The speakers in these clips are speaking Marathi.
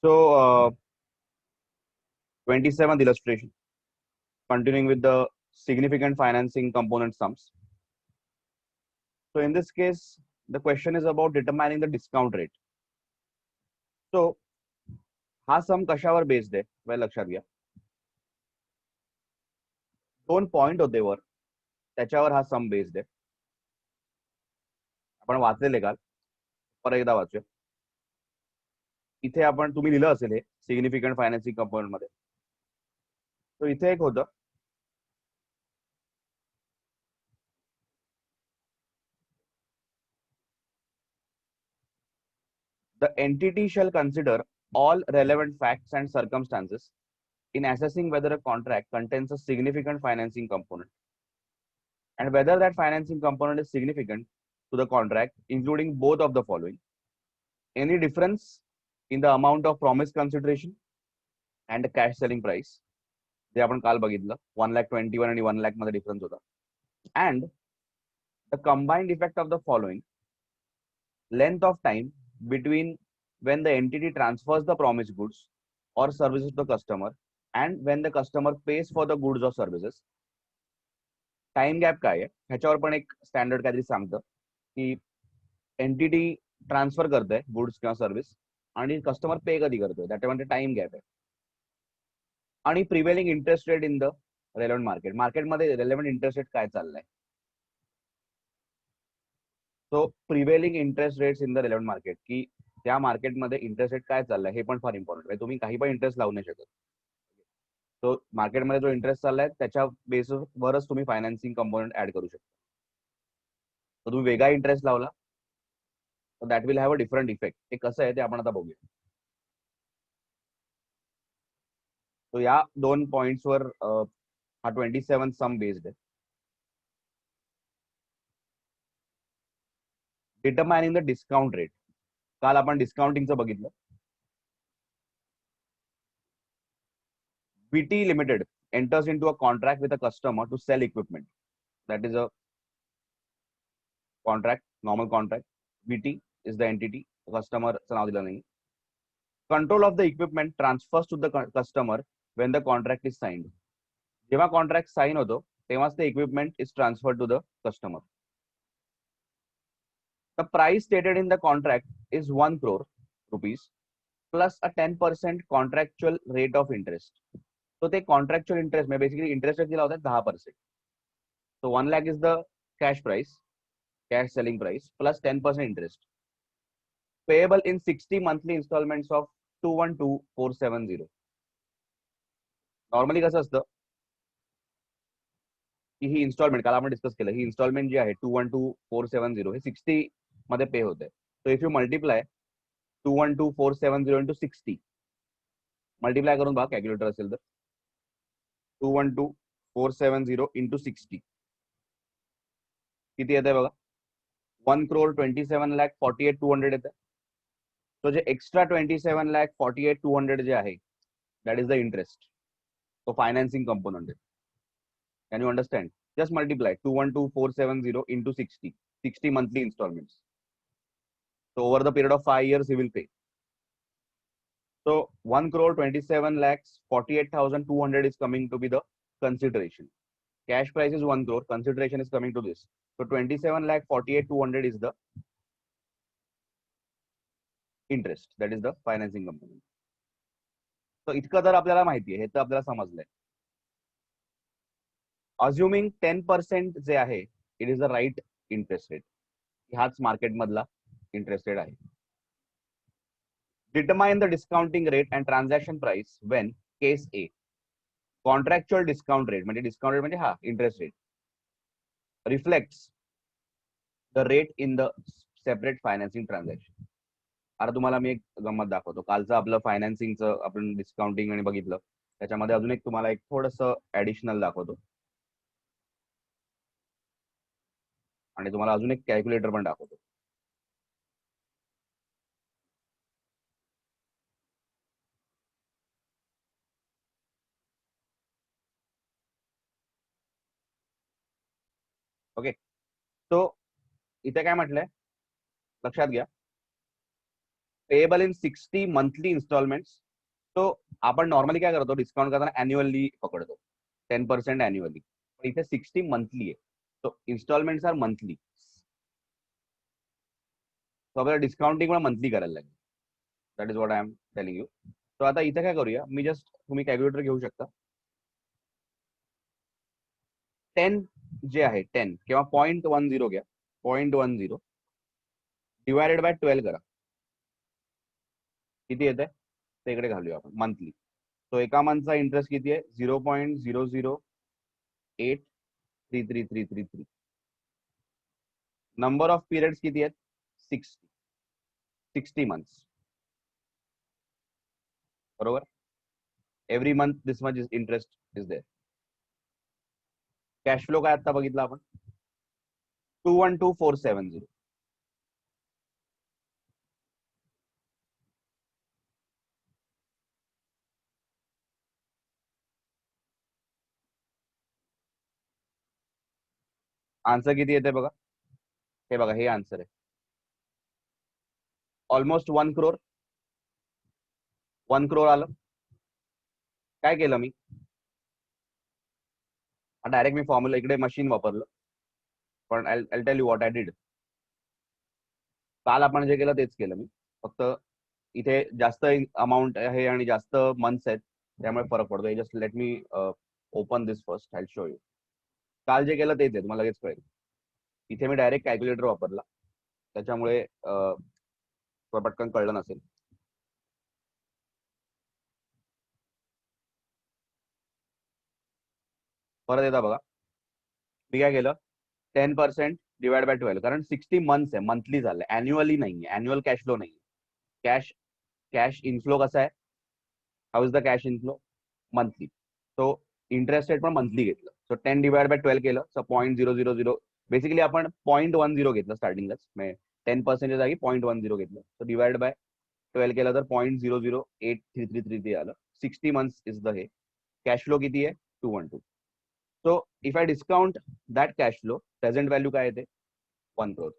So, 27th illustration, continuing with the significant financing component sums. So, in this case, the question is about determining the discount rate. So, हा सम कशावर बेस्ड आहे वेल लक्षात घ्या. दोन पॉइंट होते वर, त्याच्यावर हा सम बेस्ड आहे. आपण वाचलेले काल, परत एकदा वाचूया. इथे आपण तुम्ही लिहिलं असेल हे सिग्निफिकंट फायनान्सिंग कंपोनंट मध्ये. तो इथे एक होतं the entity shall consider all relevant facts and circumstances in assessing whether a contract contains a significant financing component and whether that financing component is significant to the contract, including both of the following: any difference in the amount of promised consideration and the cash selling price, जे आपण काल बघितलं 1,21,00,000 आणि 1,00,000 मध्ये डिफरन्स होता, and the combined effect of the following: length of time between when the entity transfers the promised goods or services to the customer and when the customer pays for the goods or services. Time gap काय आहे ह्याच्यावर पण एक स्टँडर्ड काहीतरी सांगतं की एंटिटी ट्रान्सफर करतोय गुड्स किंवा सर्व्हिस आणि कस्टमर पे कधी करतोय, त्याच्यामध्ये टाइम गॅप आहे. आणि prevailing interest rate in the relevant market, मार्केटमध्ये रेलेव्हंट इंटरेस्ट रेट काय चाललाय. So prevailing interest rates in the relevant market, की त्या मार्केटमध्ये इंटरेस्ट रेट काय चाललाय हे पण फार इम्पॉर्टंट आहे. तुम्ही काही पण इंटरेस्ट लावू नाही शकत. तो मार्केटमध्ये जो इंटरेस्ट चाललाय त्याच्या बेसवरच तुम्ही फायनान्सिंग कंपोनंट ऍड करू शकता. तर तुम्ही वेगळा इंटरेस्ट लावला तर that will have a different effect. ते कसं आहे ते आपण आता बघूया. तो या दोन पॉइंट्सवर हा 27 सम बेस्ड आहे. डिटरमाइनिंग द डिस्काउंट रेट, काल आपण डिस्काउंटिंगचं बघितलं. BT Limited enters into a contract with a customer to sell equipment. That is a contract, normal contract. BT is the entity, customer नाव दिलं नाही. Control of the equipment transfers to the customer when the contract is signed. जेव्हा कॉन्ट्रॅक्ट साइन होतो तेव्हाच ते equipment is transfer to the customer. The price stated in the contract is 1 crore rupees plus a 10% contractual rate of interest. So the contractual interest में basically interest rate दिला होता है 10%. So 1 lakh is the cash price, cash selling price plus 10% interest payable in 60 monthly installments of 212,470. Normally कसं असतं की ही इन्स्टॉलमेंट काल आपण डिस्कस केलं, ही इन्स्टॉलमेंट जी आहे 212,470 हे 60 मध्ये पे होते. So if you multiply 212,470 into 60, multiply करून बघा कॅल्क्युलेटर असेल तर 212,470 इंटू 60 किती येते बघा. 1,27,48,200 येते. तो जे एक्स्ट्रा 27,48,200 जे आहे दॅट इज द इंटरेस्ट. तो फायनान्सिंग कंपोनंट आहे. Can you understand? Just multiply 212,470 into 60, 60 monthly installments. So over the period of 5 years, he will pay. So 1 crore 27 lakhs 48,200 is coming to be the consideration. Cash price is 1 crore, consideration is coming to this. So 27 lakh 48,200 is the interest, that is the financing component. So इतकं तर आपल्याला माहिती आहे, हे तर आपल्याला समजलंय. Assuming 10% जे आहे, it is the right interest rate. हाच मार्केट मधला इंटरेस्ट रेट आहे. Determine the discounting rate and transaction price when case A. Contractual discount rate म्हणजे discount rate म्हणजे हा interest rate reflects the rate in the separate financing transaction. आता तुम्हाला मी एक गंमत दाखवतो. कालचं आपलं फायनान्सिंगचं आपण डिस्काउंटिंग आणि बघितलं, त्याच्यामध्ये अजून एक तुम्हाला एक थोडंसं ऍडिशनल दाखवतो आणि तुम्हाला अजून एक कॅल्क्युलेटर पण दाखवतो. ओके, तो इथे काय म्हटलंय लक्षात घ्या. Payable in 60 monthly instalments. तो आपण नॉर्मली काय करतो, डिस्काउंट करताना अॅन्युअली पकडतो 10% अॅन्युअली. पण इथे 60 मंथली आहे, तो इन्स्टॉलमेंट्स आर मंथली. तो आपल्याला डिस्काउंटिंग पण मंथली करायला लागेल. That is what I am telling you. तो आता इथे काय करूया, मी जस्ट, तुम्ही कॅल्क्युलेटर घेऊ शकता. 10 जे आहे 10 किंवा 0.10 घ्या, 0.10 डिवायडेड बाय 12 करा. किती येते ते इकडे घालूया आपण मंथली. तो एका मंथचा इंटरेस्ट किती आहे, 0.00833333. नंबर ऑफ पिरियड्स किती आहेत, 60 मंथ्स. बरोबर. Every month this much interest is there. Cash flow काय आता बघितला आपण, 212470. आन्सर किती येते बघा, हे बघा, हे आन्सर आहे ऑलमोस्ट 1 crore. 1 crore आलं. काय केलं मी, डायरेक्ट मी फॉर्म्युला इकडे मशीन वापरलं. पण I tell you what I did. काल आपण जे केलं तेच केलं मी, फक्त इथे जास्त अमाऊंट आहे आणि जास्त मंथ्स आहेत, त्यामुळे फरक पडतो. Just let me open this first, I show you. काल जे केलं तेच आहे, तुम्हाला लगेच कळेल. इथे मी डायरेक्ट कॅल्क्युलेटर वापरला, त्याच्यामुळे पटकन कळलं नसेल. परत येता बघा, मी काय केलं, 10% डिवाइड बाय 12, कारण 60 मंथ्स आहे, मंथली झालं, अॅन्युअली नाही आहे, अॅन्युअल कॅश फ्लो नाही. कॅश कॅश इनफ्लो कसा आहे, how is the cash inflow, monthly. तो इंटरेस्ट रेट पण मंथली घेतलं. सो 10 डिवाइड बाय 12 केलं, सो 0.000, बेसिकली आपण 0.10 घेतलं स्टार्टिंगलाच, 10% जागी 0.10 घेतलं. सो डिवाइड बाय 12 केलं तर 0.008333 आलं. 60 मंथ्स इज द हे. कॅश फ्लो किती आहे, 212. So if I discount that cash flow, present value काय येते, 1 crore.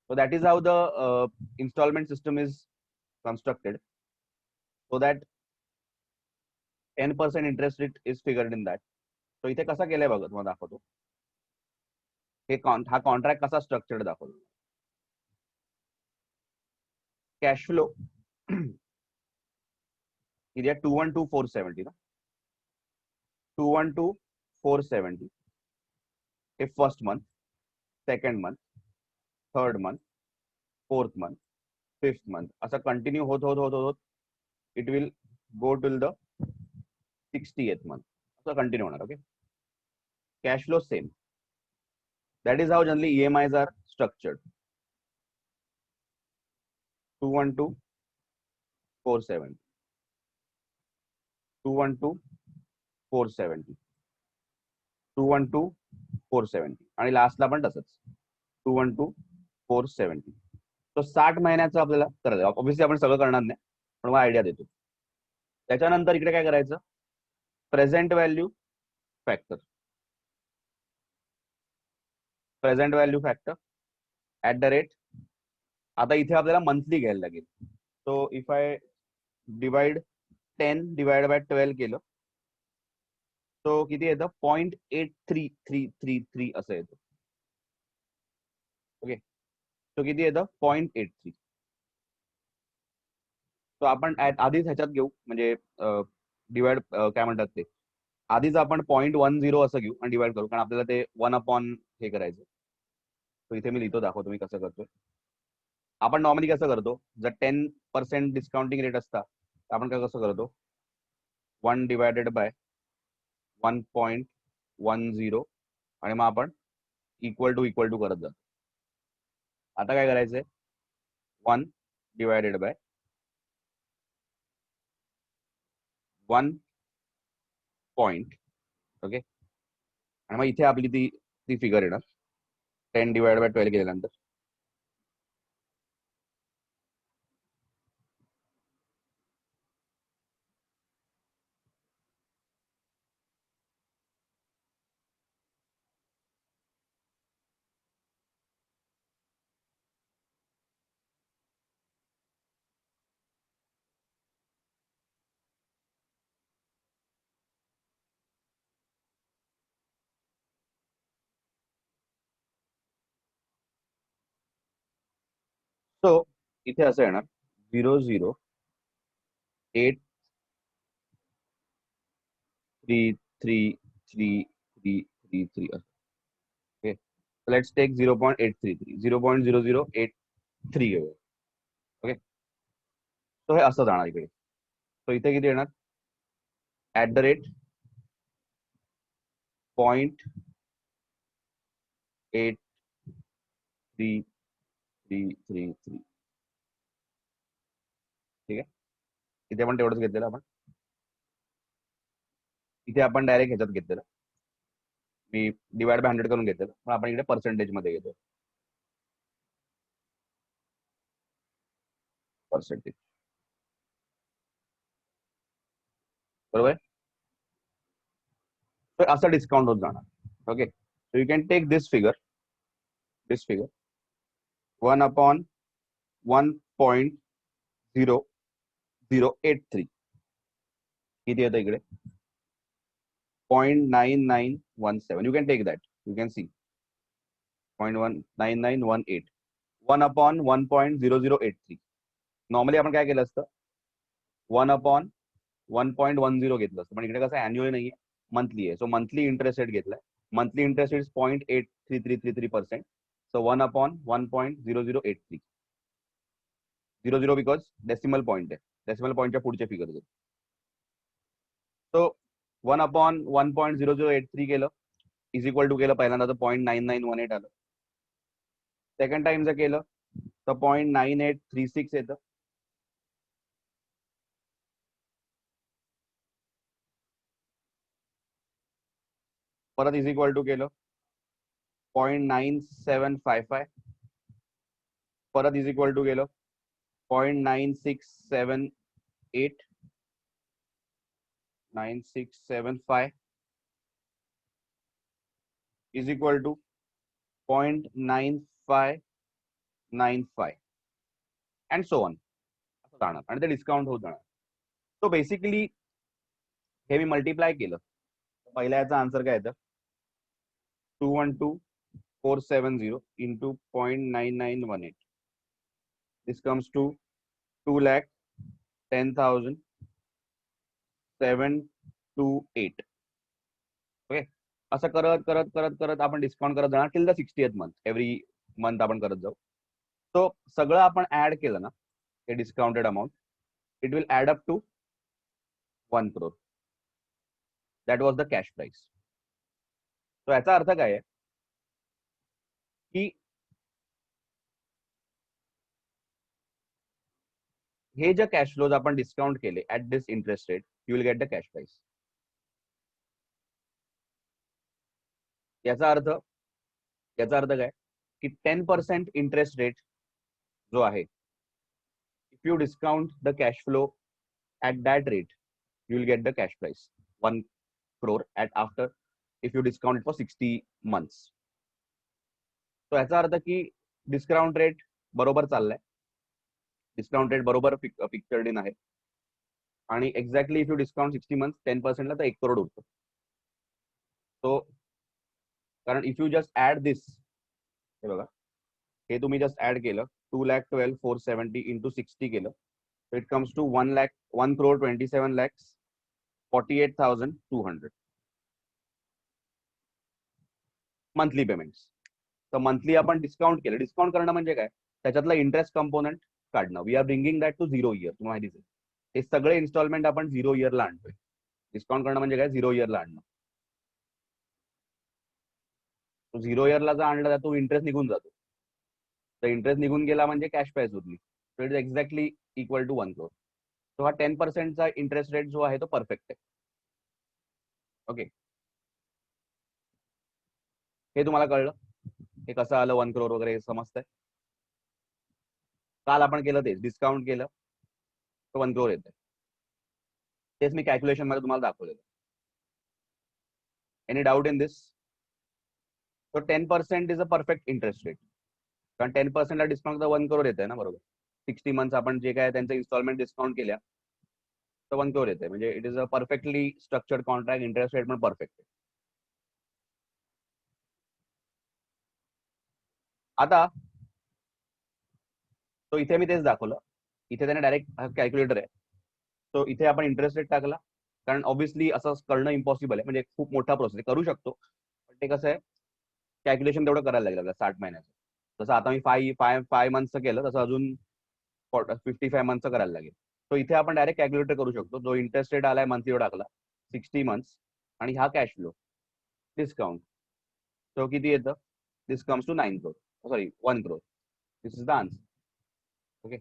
So that is how the installment system is constructed, so that 10% interest rate is figured in that. So इथे कसा केलाय बघा, तुम्हाला दाखवतो. हा कॉन्ट्रॅक्ट कसा स्ट्रक्चर्ड दाखवतो. कॅश फ्लो किती आहे, 212470 ना, 212470 हे first month, second month, third month, fourth month, fifth month, असं कंटिन्यू होत होत होत होत it will go till the 60th month. असं कंटिन्यू होणार. Okay, cash flow same. That is how generally EMIs are structured. 212470, 212470, 212470 आणि लास्टला पण तसंच 212470. तो 60 महिन्याचं आपल्याला करायचं. ऑब्व्हियसली आपण सगळं करणार नाही, पण मला आयडिया देतो. त्याच्यानंतर इकडे काय करायचं, present value factor, present value factor at the rate. आता इथे आपल्याला मंथली घ्यायला लागेल. So if I divide 10 divide by 12 केलं, तो किती येतं, 0.8333 असं येतं. ओके, तो किती येतं, 0.83. तो आपण आधीच ह्याच्यात घेऊ, म्हणजे डिवाइड काय म्हणतात ते, आधीच आपण 0.10 असं घेऊ आणि डिवाइड करू, कारण आपल्याला ते 1 हे करायचं. तो इथे मी लिहितो, दाखवतो मी कसं करतोय. आपण नॉर्मली कसं करतो, जर 10% डिस्काउंटिंग रेट असता, आपण काय कसं करतो, 1 डिवायडेड बाय 1.10 आणि मग आपण इक्वल टू करत जातो. आता काय करायचंय, 1 डिवायडेड बाय 1 पॉइंट. ओके, आणि मग इथे आपली ती फिगर येणार 10 डिवाइड बाय 12 केल्यानंतर. सो इथे असं येणार 008333333. ओके, लेट्स टेक 0.833 0.0083 घेऊया. ओके, तो हे असं जाणार इकडे. तो इथे किती येणार @0.8333. ठीक आहे, इथे आपण तेवढंच घेतलेलं. इथे आपण डायरेक्ट ह्याच्यात घेतलेलं, मी डिवाइड बाय 100 करून घेतलेलं, पण आपण इकडे पर्सेंटेज मध्ये घेतो. पर्सेंटेज बरोबर. तर असं डिस्काउंट होत जाणार. Okay, so you can take this figure 1/1.0083 किती येतं इकडे 0.9917. You can take that, you can see 0.19918 1/1.0083. Normally आपण काय केलं असतं 1/1.10 घेतलं असतं, पण इकडे कसं अॅन्युअली नाहीये, मंथली आहे. सो मंथली इंटरेस्ट रेट घेतलाय. Monthly interest rate 0.83333%. So 1/1.0083. 00 because decimal point आहे, डेसिमल पॉईंटच्या पुढचे फिगर आहेत. सो 1/1.0083 केलं इज इक्वल टू केलं पहिल्यांदा तर 0.9918 आलं. सेकंड टाइम जर केलं तर 0.9836 येतं. परत इज इक्वल टू केलं 0.9755. परत इज इक्वल टू केलं 0.9678 9675 is equal to 0.9595 and so on. असं जाणार आणि ते डिस्काउंट होत जाणार. सो बेसिकली हे मी मल्टिप्लाय केलं, पहिल्या याचा आन्सर काय येतं 212,470 into 0.9918. This comes to 2,10,728. Okay, असं करत करत करत करत आपण डिस्काउंट करत जाणार till the 60th month. Every month आपण करत जाऊ. सो सगळं आपण ऍड केलं ना हे discounted amount, it will add up to 1 crore. That was the cash price. तो याचा अर्थ काय आहे की हे जे कॅश फ्लोज आपण डिस्काउंट केले at this interest rate, you will get the cash price. याचा अर्थ काय की 10% इंटरेस्ट रेट जो आहे, if you discount the cash flow at that rate, you will get the cash price 1 crore at after if you discount it for 60 months. तो याचा अर्थ की डिस्काउंट रेट बरोबर चाललाय, डिस्काउंट रेट बरोबर पिक्चर्ड इन आहे आणि exactly if you discount 60 months 10% ला तर 1 करोड होतं. तो कारण इफ यू जस्ट ऍड दिस, हे बघा हे तुम्ही जस्ट ऍड केलं 2,12,470 into 60 केलं, so it comes to 1,27,48,200 monthly payments. तर मंथली आपण डिस्काउंट केलं. डिस्काउंट करणं म्हणजे काय, त्याच्यातला इंटरेस्ट कंपोनेंट काढणं. We are bringing that to 0 year. तुम्हाला माहितीच आहे हे सगळे इन्स्टॉलमेंट आपण 0 इयरला आणतोय. डिस्काउंट करणं म्हणजे काय 0 इयरला आणणं. 0 इयरला जर आणलं तर तो इंटरेस्ट निघून जातो. तर इंटरेस्ट निघून गेला म्हणजे कॅश प्राइस उरली. So it is exactly equal to 1 crore. तो हा 10%चा इंटरेस्ट रेट जो आहे तो परफेक्ट आहे. ओके, हे तुम्हाला कळलं, हे कसं आलं 1 crore वगैरे हे समजतंय. काल आपण केलं तेच, डिस्काउंट केलं तर 1 crore येतं. तेच मी कॅल्क्युलेशन मध्ये तुम्हाला दाखवलेलं. Any doubt in this? So 10% is a perfect interest rate. कारण 10% ला डिस्काउंट तर 1 crore येत आहे ना, बरोबर. 60 मंथ्स आपण जे काय त्यांचं इन्स्टॉलमेंट डिस्काउंट केल्या तर 1 crore येते. म्हणजे it is a perfectly structured contract. Interest rate पण परफेक्ट आहे. आता तो इथे मी तेच दाखवलं. इथे त्याने डायरेक्ट कॅल्क्युलेटर आहे. तो इथे आपण इंटरेस्ट रेट टाकला, कारण ऑब्व्हियसली असं करणं इम्पॉसिबल आहे, म्हणजे खूप मोठा प्रोसेस करू शकतो, पण ते कसं आहे, कॅल्क्युलेशन तेवढं करायला लागेल आपल्याला 60 महिन्याचं. जसं आता मी फाय मंथचं केलं, तसं अजून 55 मंथचं करायला लागेल. तो इथे आपण डायरेक्ट कॅल्क्युलेटर करू शकतो. जो इंटरेस्ट रेट आलाय मंथली टाकला 60 मंथ्स, आणि हा कॅश फ्लो डिस्काउंट, तो किती येतं? This comes to 9 crore, sorry 1 crore. This is the answer. Okay.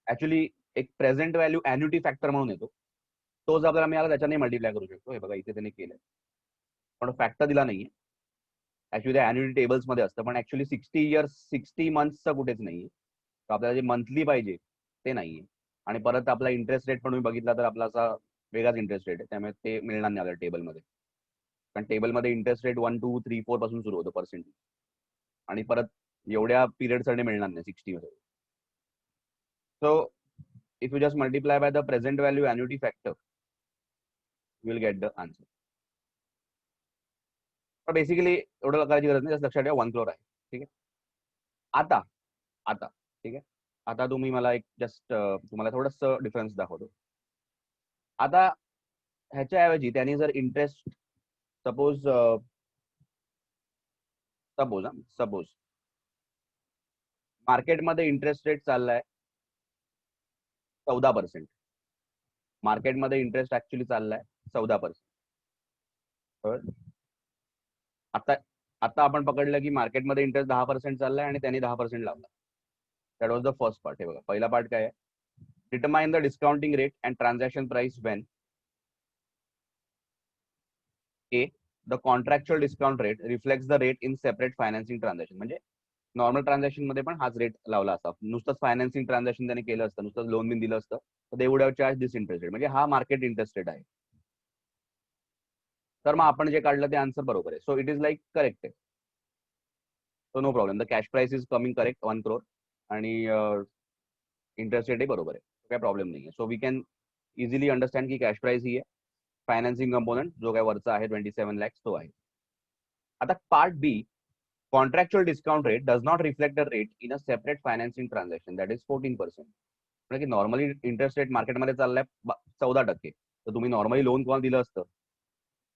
Actually एक प्रेझेंट व्हॅल्यू अॅन्युटी फॅक्टर म्हणून येतो, तो जर आपल्याला मिळाला त्याच्याने मल्टिप्लाय करू शकतो. हे बघा इथे त्याने केलंय, पण फॅक्टर दिला नाहीये. ऍक्च्युली अॅन्युटी टेबल्स मध्ये असतं, पण ऍक्च्युली 60 मंथचं कुठेच नाहीये. तर आपल्याला जे मंथली पाहिजे ते नाहीये. आणि परत आपला इंटरेस्ट रेट पण तुम्ही बघितला तर आपला असा वेगळाच इंटरेस्ट रेट आहे, त्यामुळे ते मिळणार नाही आपल्या टेबलमध्ये. कारण टेबलमध्ये इंटरेस्ट रेट 1 2 3 4 पासून सुरू होतो पर्सेंटेज, आणि परत एवढ्या पिरियड साठी मिळणार नाही 60 मध्ये. So if you just multiply by the present value annuity factor, you will get the answer. पण बेसिकली एवढं करायची गरज नाही, जस्ट लक्षात ठेवा 1 crore आहे. ठीक आहे. आता आता ठीक आहे. आता तुम्ही मला एक जस्ट तुम्हाला थोडस डिफरन्स दाखवतो. आता ह्याच्याऐवजी त्यांनी जर इंटरेस्ट सपोज सपोज सपोज मार्केटमध्ये इंटरेस्ट रेट चाललाय 14%. मार्केटमध्ये इंटरेस्ट ऍक्च्युली चाललाय 14%. आता आता आपण पकडलं की मार्केटमध्ये इंटरेस्ट 10% चाललाय आणि त्यांनी 10% लावला. That was the first part. हे बघा, पहिला पार्ट काय आहे? Determine the discounting rate and transaction price when a the contractual discount rate reflects the rate in separate financing transaction. म्हणजे नॉर्मल ट्रान्झॅक्शन मध्ये पण हाच रेट लावला असता. नुसतंच फायनान्सिंग ट्रान्झॅक्शन त्यांनी केलं असतं, नुसतं लोन बिन दिलं असतं, तर they would have charge this interest rate. म्हणजे हा मार्केट इंटरेस्ट रेट आहे. तर मग आपण जे काढलं ते आन्सर बरोबर आहे. So it is like correct आहे. So no problem. The cash price is coming correct 1 crore, आणि इंटरेस्ट रेटही बरोबर आहे. काही प्रॉब्लेम नाही आहे. So we can easily understand की कॅश प्राइस ही आहे, फायनान्सिंग कंपोनंट जो काय वरचा आहे 27 lakhs तो आहे. आता part B, contractual discount rate does not reflect the rate in a separate financing transaction, that is 14%. म्हणजे की नॉर्मली इंटरेस्ट रेट मार्केटमध्ये चाललाय 14%. तर तुम्ही नॉर्मली लोन कोणाला दिलं असतं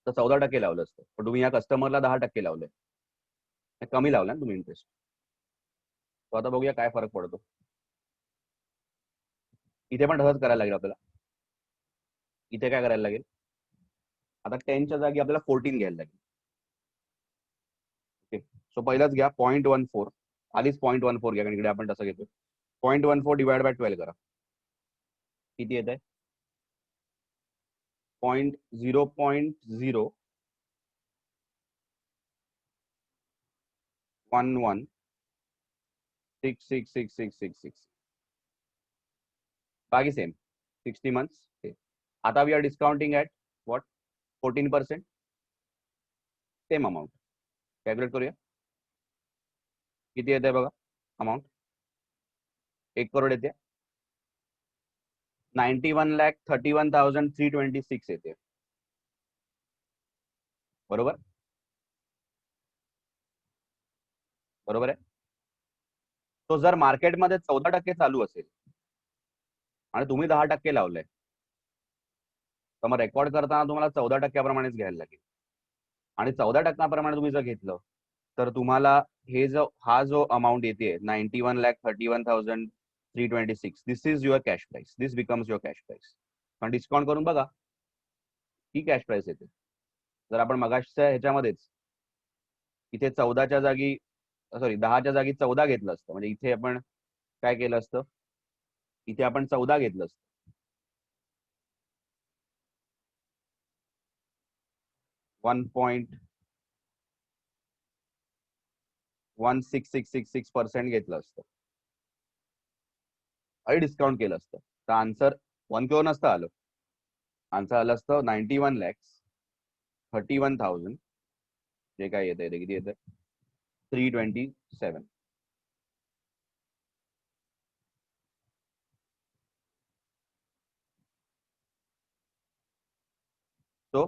तर 14% लावलं असतं, पण तुम्ही या कस्टमरला 10% लावलंय, कमी लावला ना तुम्ही इंटरेस्ट. तो आता बघूया काय फरक पडतो. इथे पण तसंच करायला लागेल आपल्याला. इथे काय करायला लागेल? आता 10च्या जागी आपल्याला 14 घ्यायला लागेल. ओके. सो पहिलाच घ्या 0.14. आधीच 0.14 घ्या, कारण इकडे आपण तसं घेतो. 0.14 डिवाइड बाय 12 करा. किती येत आहे? 0.011666666. बाकी सेम 60 मंथ्स. आता we are discounting at what? 14%. Same amount calculate करूया. किती येते बघा अमाऊंट? 1 crore येते. 91,31,326 येते. बरोबर बरोबर आहे. तो जर मार्केटमध्ये 14% चालू असेल आणि तुम्ही 10% लावलंय, तर मग रेकॉर्ड करताना तुम्हाला 14%प्रमाणेच घ्यायला लागेल. आणि 14% तुम्ही जर घेतलं तर तुम्हाला हा जो अमाऊंट येते 91,31,326, this is your cash price. This becomes your cash price. पण डिस्काउंट करून बघा, ही कॅश प्राइस येते. जर आपण मगाशच्या ह्याच्यामध्येच इथे 14च्या जागी, सॉरी 10च्या जागी 14 घेतलं असतं, म्हणजे इथे आपण काय केलं असतं? इथे आपण 14 घेतलं असतं. 1.16666% घेतलं असतं आणि डिस्काउंट केलं असतं, तर आन्सर 1 crore नसतं आलं. आन्सर आलं असतं 91,31,000, जे काय येतं किती येतं? 327. सो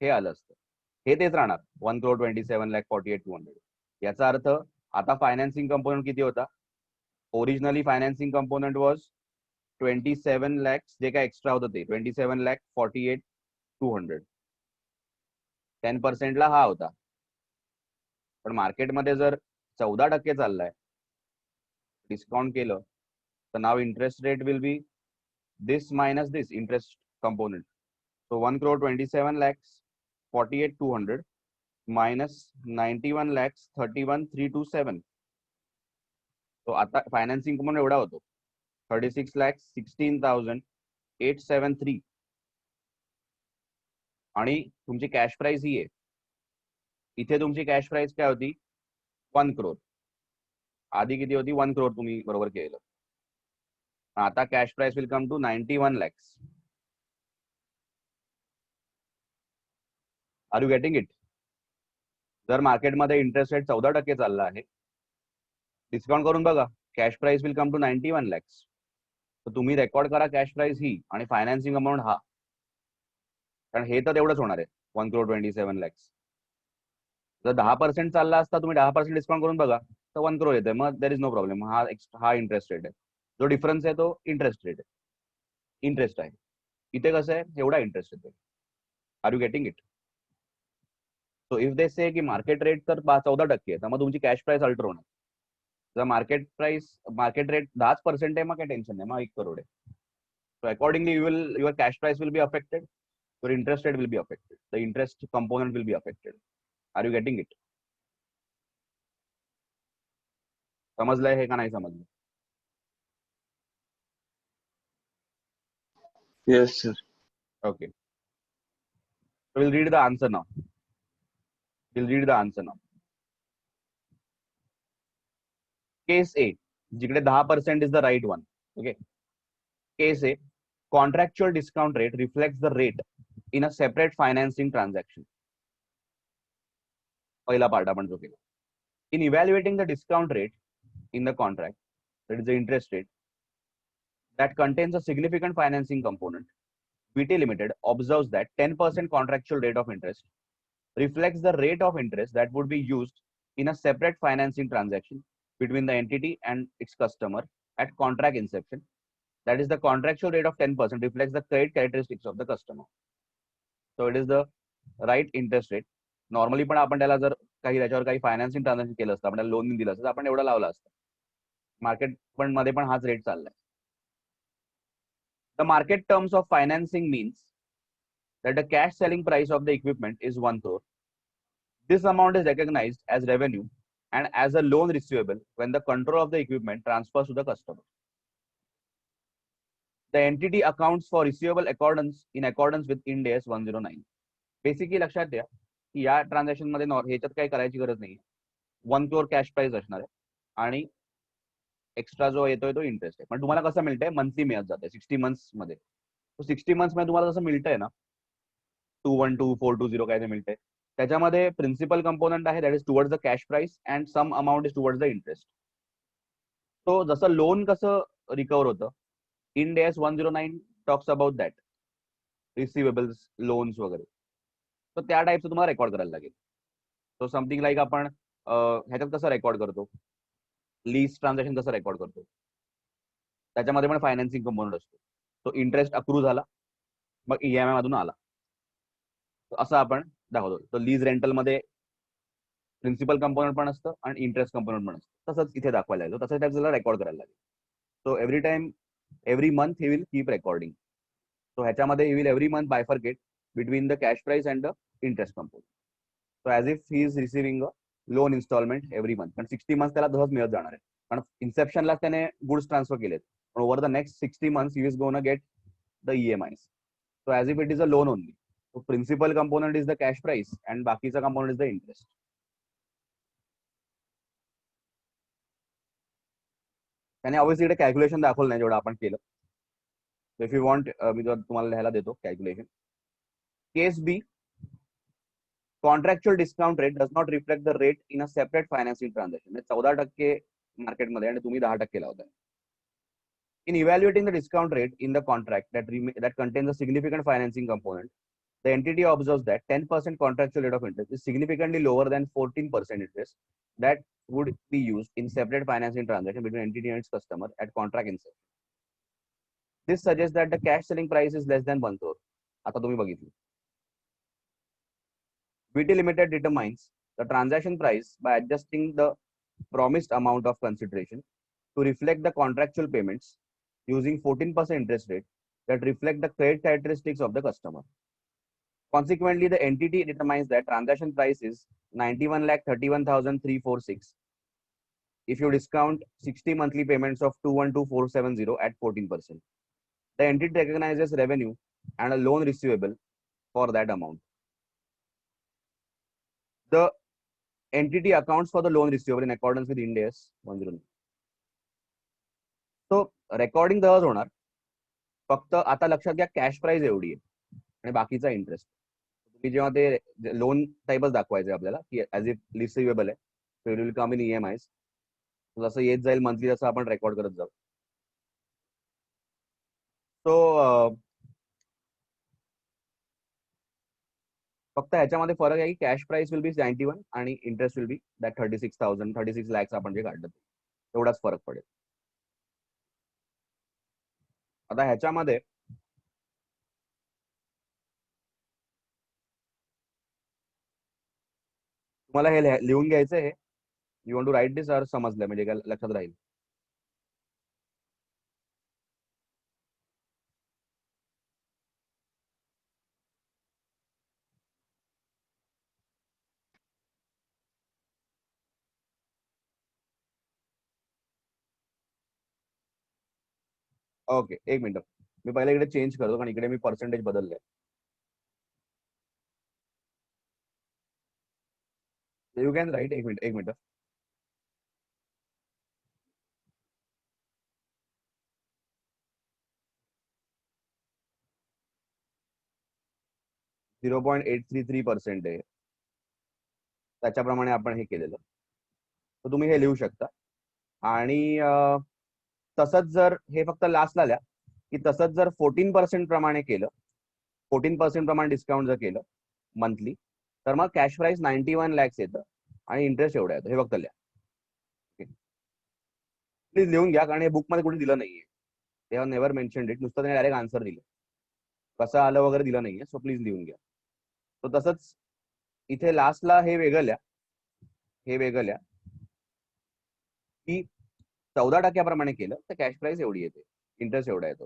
हे आलं असतं. हे तेच राहणार 1 crore 27,48,200. याचा अर्थ आता फायनान्सिंग कंपोनंट किती होता? Originally financing component was 27 lakhs, जे काय एक्स्ट्रा होतं ते 27,48,200. 10% ला हा होता. पण मार्केटमध्ये जर 14% चाललाय, डिस्काउंट केलं, तर नाव interest rate will be this minus this interest component. So 1,27,48,200 minus 91,31,327. तो आता फायनान्सिंग कंपोनंट एवढा होतो 36,16,873. आणि तुमची कॅश प्राइस ही आहे. इथे तुमची कॅश प्राइस काय होती? 1 crore. आधी किती होती? 1 crore तुम्ही बरोबर केलं. आता cash price will come to 91 lakhs. Are you getting it? जर मार्केटमध्ये इंटरेस्ट रेट 14% चालला आहे, डिस्काउंट करून बघा, cash price will come to 91 lakhs. तर तुम्ही रेकॉर्ड करा कॅश प्राइस ही आणि फायनान्सिंग अमाऊंट हा, कारण हे तर तेवढंच होणार आहे 1,27 lakhs. जर 10% चालला असता, तुम्ही 10% डिस्काउंट करून बघा, तर 1 crore येते. मग देर इज नो प्रॉब्लेम. हा इंटरेस्ट रेट आहे. जो डिफरन्स आहे तो इंटरेस्ट रेट आहे, इंटरेस्ट आहे. इथे कसं आहे, एवढा इंटरेस्ट येतो. Are you getting it? So if they say की मार्केट रेट तर 14% आहे, तर मग तुमची कॅश प्राइस अल्टर होणार. जर मार्केट रेट 10% आहे, मग काही टेन्शन नाही, मग 1 crore आहे. So accordingly, your cash price will be affected, your interest rate will be affected, the interest component will be affected. Are you getting it? समजलंय हे का नाही समजलं? Yes, sir. Okay. So we'll read the answer now. Case A, जिकडे 10% is the right one. Okay. Case A, contractual discount rate reflects the rate in a separate financing transaction. पहिला पार्ट आपण जो केला. In evaluating the discount rate in the contract, that is the interest rate, that contains a significant financing component, BT Limited observes that 10% contractual rate of interest reflects the rate of interest that would be used in a separate financing transaction between the entity and its customer at contract inception. That is, the contractual rate of 10% reflects the credit characteristics of the customer. So it is the right interest rate. Normally पण आपण त्याला जर काही त्याच्यावर काही फायनान्सिंग ट्रान्झॅक्शन केलं असतं, आपण त्याला लोन दिलं असतं, तर आपण एवढं लावलं असतं. मार्केट पण मध्ये पण हाच रेट चाललाय. The market terms of financing means that the cash selling price of the equipment is 1 crore. This amount is recognized as revenue and as a loan receivable when the control of the equipment transfers to the customer. The entity accounts for receivable in accordance with Ind AS 109. Basically लक्षात द्या की या ट्रान्झॅक्शन मध्ये ह्याच्यात काही करायची गरज नाही. 1 crore कॅश प्राइस असणार आहे आणि एक्स्ट्रा जो येतोय तो इंटरेस्ट आहे. पण तुम्हाला कसं मिळतंय? मंथली मिळत जाते 60 months मध्ये. 60 months मध्ये तुम्हाला जसं मिळतंय ना 212,420 काय ते मिळतंय, त्याच्यामध्ये प्रिन्सिपल कंपोनंट आहे, that is towards the cash price and some amount is towards the interest. तो जसं लोन कसं रिकवर होतं, Ind AS 109 talks about that, receivables, loans वगैरे. तर त्या टाईपचं तुम्हाला रेकॉर्ड करायला लागेल. सो समथिंग लाईक आपण ह्याच्यात कसं रेकॉर्ड करतो, लीज ट्रान्झॅक्शन कसं रेकॉर्ड करतो, त्याच्यामध्ये पण फायनान्सिंग कंपोनंट असतो. तो इंटरेस्ट अक्रू झाला, मग EMI मधून आला, असं आपण दाखवतो. तर लीज रेंटल मध्ये प्रिन्सिपल कंपोनंट पण असतं आणि इंटरेस्ट कंपोनंट पण असतं. तसंच इथे दाखवायला लागेल, तसंच त्याला रेकॉर्ड करायला लागेल. So every month he will keep recording. So ह्याच्यामध्ये he will every month bifurcate between the cash price and the interest component. So as if he is receiving a loan instalment every month. कारण 60 months त्याला तसंच मिळत जाणार आहे, कारण इन्सेप्शनला त्याने गुड्स ट्रान्सफर केलेत, पण over the next 60 months he is gonna get the EMIs. So as if it is a loan only. So principal component is the cash price and बाकीचा component is the interest. त्याने ऑब्विसली इकडे कॅल्क्युलेशन दाखवलं नाही जेवढं आपण केलं. इफ यू वॉन्ट मी तुम्हाला लिहायला देतो calculation. Case B, contractual discount rate does not reflect the rate in a separate financing transaction. 14% मार्केटमध्ये आणि तुम्ही 10% लावताय. In evaluating the discount rate in the contract that contains a significant financing component, The entity observes that 10% contractual rate of interest is significantly lower than 14% interest that would be used in separate financing transaction between entity and its customer at contract inception. This suggests that the cash selling price is less than 1 crore. आता तुम्ही बघितली. VT Limited determines the transaction price by adjusting the promised amount of consideration to reflect the contractual payments using 14% interest rate that reflect the credit characteristics of the customer. Consequently, the entity determines that transaction price is 91,31,346 if you discount 60 monthly payments of 212,470 at 14%. The entity recognizes revenue and a loan receivable for that amount. The entity accounts for the loan receivable in accordance with Ind AS 109. So recording the होणार फक्त आता लक्षात घ्या कॅश प्राइस एवढी आहे आणि बाकीचा इंटरेस्ट. तुम्ही जेव्हा ते लोन टाइपच दाखवायचे आपल्याला की ऍज इफ रिसिवेबल आहे so it will come in EMIs. जसं येत जाईल मंथली तसं आपण रेकॉर्ड करत जाऊ. सो फक्त ह्याच्यामध्ये फरक आहे की कॅश प्राइस विल बी 91 आणि interest will be that 36 lakhs आपण जे काढलं तेवढाच फरक पडेल. आता ह्याच्यामध्ये तुम्हाला हे लिहून घ्यायचं आहे. यू वॉन्ट टू राईट दिस और समजलं म्हणजे काय लक्षात राहील. ओके एक मिनिट मी पहिले इकडे चेंज करतो कारण इकडे मी पर्सेंटेज बदलले. यू कॅन राईट एक मिनिट 0.833% आहे त्याच्याप्रमाणे आपण हे केलेलं तर तुम्ही हे लिहू शकता. आणि तसंच जर हे फक्त लास्टला लिहा की तसंच जर 14% प्रमाणे केलं 14% प्रमाणे डिस्काउंट जर केलं मंथली तर मग कॅश प्राइस 91 lakhs येतं आणि इंटरेस्ट एवढा येतो. हे फक्त लिहा. प्लीज लिहून घ्या कारण हे बुक मध्ये कुठे दिलं नाहीये. They have never mentioned it. नुसतं त्याने डायरेक्ट आन्सर दिलं कसं आलं वगैरे दिलं नाहीये. सो प्लीज लिहून घ्या. तो तसंच इथे लास्टला हे वेगळं लिहा की 14% केलं तर कॅश प्राइस एवढी येते इंटरेस्ट एवढा येतो.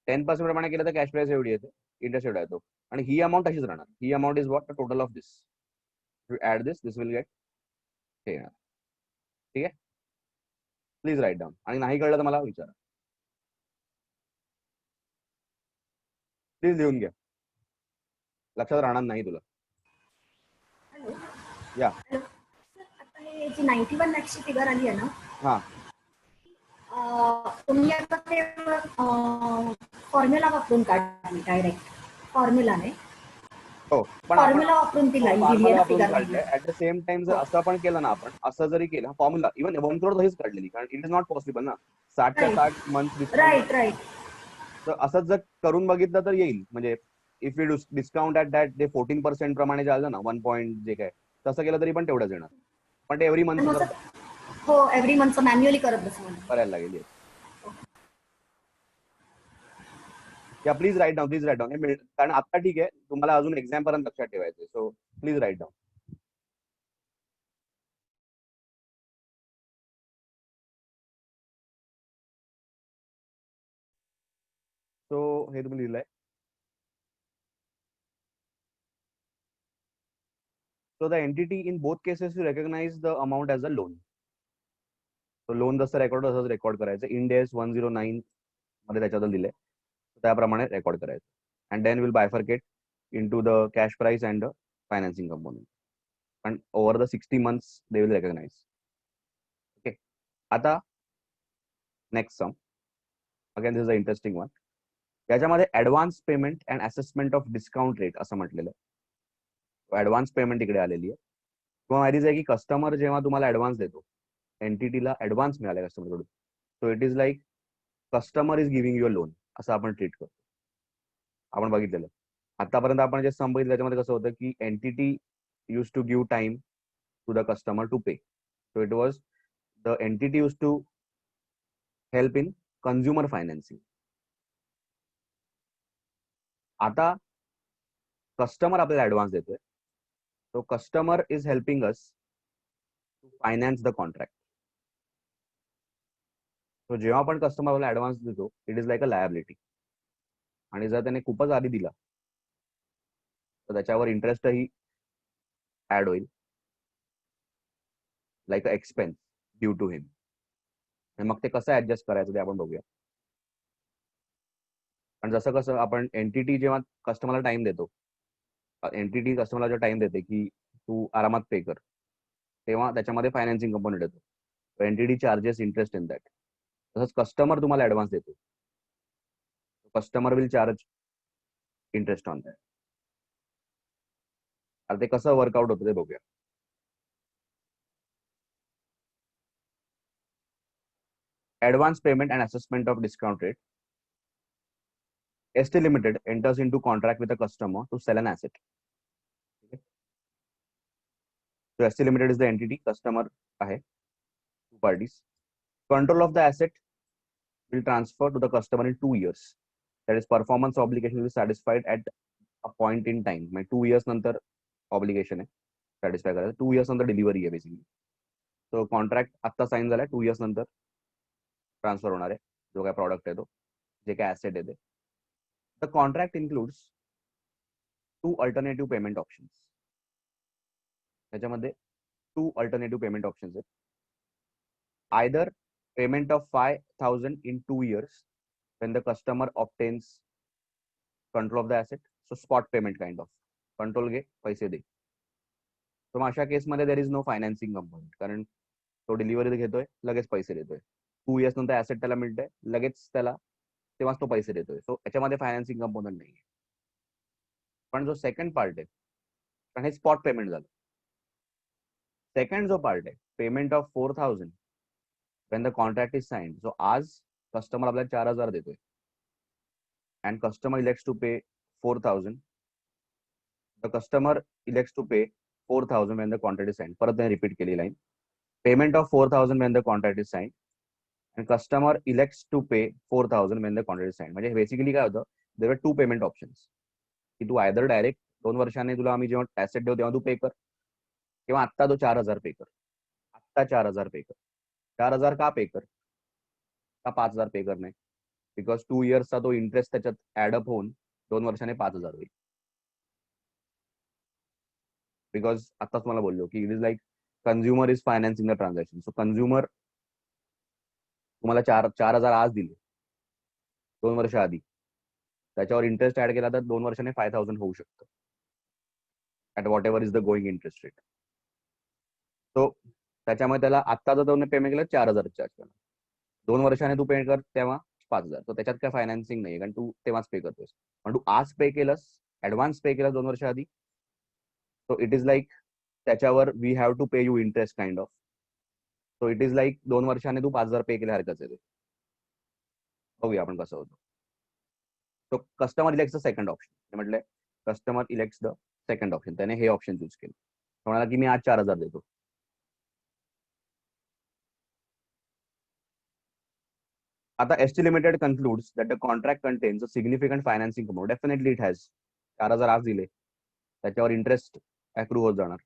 10% प्रमाणे केलं तर कॅश प्राइस एवढी येते इंटरेस्ट एवढा येतो आणि ही अमाऊंट अशीच राहणार. ही amount is what the total of this. Add this will get हे येणार. ठीक आहे प्लीज राईट डाऊन आणि नाही कळलं तर मला विचारा. प्लीज लिहून घ्या लक्षात राहणार नाही तुला. या आता हे जी 91 lakhची फिगर आली आहे ना हा तुम्ही आता ते फॉर्म्युला वापरून काढली डायरेक्ट फॉर्म्युलाने हो पण फॉर्म्युला वापरून ती लाईन दिली आहे फिगर काढलंय. ऍट द सेम टाइम जर असं पण केलं ना आपण असं जरी केलं फॉर्म्युला इव्हन 1 crore तशीच काढलेली कारण इट इज नॉट पॉसिबल ना 60 मंथ राईट. तर असंच जर करून बघितलं तर येईल. म्हणजे if you discount at that ते 14% प्रमाणे झालं ना 1 point जे काय तसं केलं तरी पण तेवढंच येणार. पण ते एव्हरी मंथ हो एव्हरी मंथ मॅन्युअली करत बसणार करायला लागेल. या प्लीज राईट डाऊन कारण आता ठीक आहे तुम्हाला अजून एक्झाम पर्यंत लक्षात ठेवायचं. So please write down. So हे तुम्ही लिहिलंय. So the entity in both cases will recognize the amount as a loan. So loan जसं रेकॉर्ड तसंच रेकॉर्ड करायचं. Ind AS 109 मध्ये त्याच्यात दिलंय त्याप्रमाणे रेकॉर्ड करायचं. And then we'll bifurcate into the cash price and the financing component. And over the 60 months they will recognize. Okay. आता next sum. Again this is an interesting one. याच्यामध्ये advance payment and assessment of discount rate असं म्हटलेलं आहे. ऍडव्हान्स पेमेंट इकडे आलेली आहे. किंवा माहितीच आहे की कस्टमर जेव्हा तुम्हाला ऍडव्हान्स देतो एंटिटीला ऍडव्हान्स मिळाला कस्टमरकडून so it is like customer is giving your loan असं आपण ट्रीट करतो. आपण बघितलेलं आतापर्यंत आपण जे संबंधित त्याच्यामध्ये कसं होतं की entity used to give time to the customer to pay. So it was the entity used to help in consumer financing. आता कस्टमर आपल्याला ऍडव्हान्स देतोय. So customer is helping us to finance the contract. So जेव्हा आपण कस्टमरला ऍडव्हान्स देतो it is like a liability. आणि जर त्याने खूपच आधी दिला तर त्याच्यावर इंटरेस्टही ऍड होईल like a expense due to him. आणि मग ते कसं ऍडजस्ट करायचं ते आपण बघूया. पण जसं कसं आपण एंटिटी जेव्हा कस्टमरला टाइम देतो, एंटिटी कस्टमरला जेव्हा टाइम देते की तू आरामात पे कर, तेव्हा त्याच्यामध्ये फायनान्सिंग कंपोनेंट येतो. Entity charges interest in that. तसंच कस्टमर तुम्हाला ऍडव्हान्स देतो, customer will charge interest on that. आता ते कसं वर्कआउट होतं ते बघूया. Advance payment and assessment of discount rate. ST Limited enters into contract with a customer to sell an asset. Okay. So ST Limited is the entity, customer आहे, two parties. Control of the asset will transfer to the customer in 2 years. That is, performance obligation will be satisfied at a point in time. म्हणजे 2 years नंतर ऑब्लिगेशन आहे सॅटिस्फाय करायचं. 2 years नंतर डिलिव्हरी आहे बेसिकली. सो कॉन्ट्रॅक्ट आत्ता साईन झालाय, 2 years नंतर ट्रान्सफर होणार आहे जो काय प्रॉडक्ट आहे तो, जे काय ऍसेट आहे ते. The contract includes 2 alternative payment options. त्याच्यामध्ये 2 अल्टरनेटिव्ह पेमेंट ऑप्शन्स आहेत. Either payment of 5,000 in 2 years when the customer obtains control of the asset. So spot payment kind of. Control घे, पैसे दे. तर मग अशा केसमध्ये there is no financing component, कारण तो डिलिव्हरी घेतोय, लगेच पैसे देतोय. 2 years नंतर ऍसेट त्याला मिळतंय, लगेच त्याला तेव्हाच तो पैसे देतोय. सो याच्यामध्ये फायनान्सिंग कंपोनेंट नाही. पण जो सेकंड पार्ट आहे, कारण हे स्पॉट पेमेंट झालं. सेकंड जो पार्ट आहे, payment of 4,000 when the contract is signed. So आज कस्टमर आपल्याला 4,000 देतोय and customer elects to pay 4,000. The customer elects to pay 4,000 when the contract is signed. परत त्याने रिपीट केली line. Payment of 4,000 when the contract is signed and customer elects to pay 4,000 when the contract is signed. म्हणजे बेसिकली काय होतं, देर आर 2 पेमेंट ऑप्शन्स की तू आयदर डायरेक्ट 2 वर्षांनी तुला आम्ही जेव्हा ऍसेट देऊ तेव्हा तू पे कर, किंवा आत्ता तो 4,000 पे कर. आत्ता 4,000 पे कर. 4,000 का पे कर, का 5,000 पे कर नाही? बिकॉज 2 yearsचा तो इंटरेस्ट त्याच्यात ऍडअप होऊन 2 वर्षाने 5,000 होईल. बिकॉज आत्ताच मला बोललो की it is like consumer is financing the transaction. So consumer तुम्हाला 4,000 आज दिले 2 वर्ष आधी, त्याच्यावर इंटरेस्ट ऍड केला तर 2 वर्षाने 5,000 होऊ शकतं at what ever is the going interest rate. So त्याच्यामुळे त्याला आत्ता जर तुम्ही पेमेंट केलं 4,000 चार्ज करणार, 2 वर्षाने तू पे कर तेव्हा 5,000. तर त्याच्यात काय फायनान्सिंग नाही, कारण तू तेव्हाच पे करतोस. पण तू आज पे केलंस, ऍडव्हान्स पे केलं 2 वर्ष आधी, सो इट इज लाईक त्याच्यावर we have to pay you interest kind of. So it is like 2 वर्षाने तू 5,000 पे केल्यासारखंच आहे. बघूया आपण कसं होतं. So customer elects the second option. म्हटलंय customer elects the second option. त्याने हे ऑप्शन चूज केलं, म्हणाला की मी आज 4,000 देतो. आता ST Limited concludes that the contract contains a significant financing component. Definitely it has. 4,000 आज दिले, त्याच्यावर इंटरेस्ट अक्रू होत जाणार.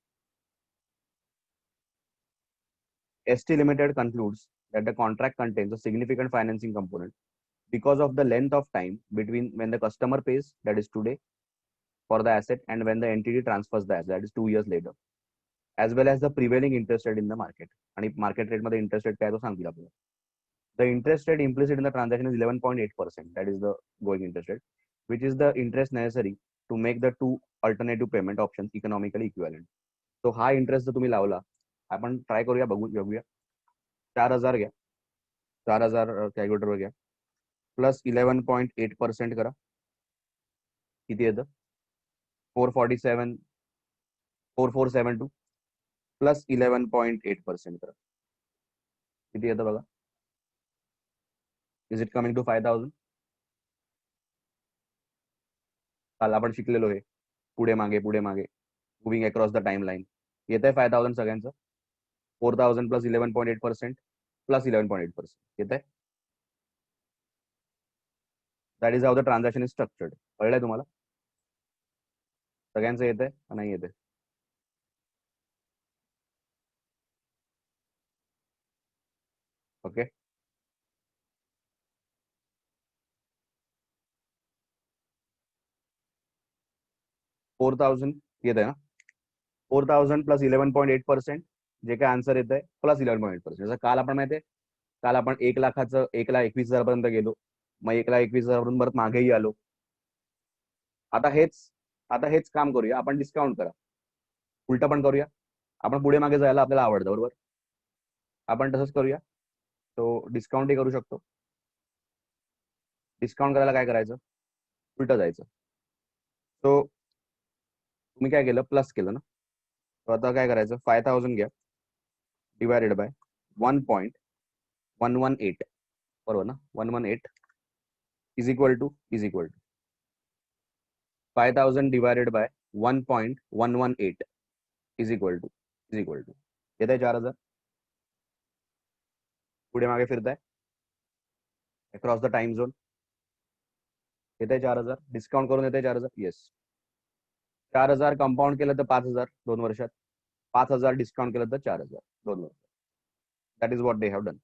ST Limited concludes that the contract contains a significant financing component because of the length of time between when the customer pays, that is today, for the asset and when the entity transfers the asset, that is 2 years later, as well as the prevailing interest rate in the market. आणि मार्केट रेट मध्ये इंटरेस्ट रेट काय तो सांगतील आपल्याला. The interest rate implicit in the transaction is 11.8%. That is the going interest rate, which is the interest necessary to make the 2 alternative payment options economically equivalent. So हा इंटरेस्ट जर तुम्ही लावला, आपण ट्राय करूया, बघूया. 4,000 घ्या, 4,000 कॅल्क्युलेटरवर घ्या, प्लस 11.8% करा, किती येतं? 447,4472 प्लस 11.8% करा, किती येतं बघा. Is it coming to 5,000? काल आपण शिकलेलो हे पुढे मागे moving across the time line. येत आहे 5000 सगळ्यांचं. 4000 प्लस 11.8% प्लस 11.8% येत आहे. That is how the transaction is structured. कळलंय तुम्हाला? सगळ्यांचं येत आहे का नाही येत आहे? ओके. फोर थाउजंड येत आहे ना. 4000 प्लस 11.8% जे काय आन्सर येत आहे प्लस 11.8%. जसं काल आपण माहिती आहे, काल आपण 1,00,000चं 1,21,000 पर्यंत गेलो, मग 1,21,000 पर्यंत परत मागेही आलो. आता हेच काम करूया, आपण डिस्काउंट करा, उलट पण करूया. आपण पुढे मागे जायला आपल्याला आवडतं बरोबर. आपण तसंच करूया. तो डिस्काउंटही करू शकतो. डिस्काउंट करायला काय करायचं, उलट जायचं. तो तुम्ही काय केलं, प्लस केलं ना. तो आता काय करायचं, 5000 घ्या डिवायडेड बाय 1.118 बरोबर ना. 118 is equal to 5000 divided by 1.118 is equal to येत आहे 4000. पुढे मागे फिरताय अक्रॉस द टाइम झोन. येत आहे 4000. डिस्काउंट करून येते 4000. येस. 4000 कंपाऊंड केलं तर 5000 2 वर्षात. 5000 डिस्काउंट केलं तर 4000 2 वर्षात. That is what they have done.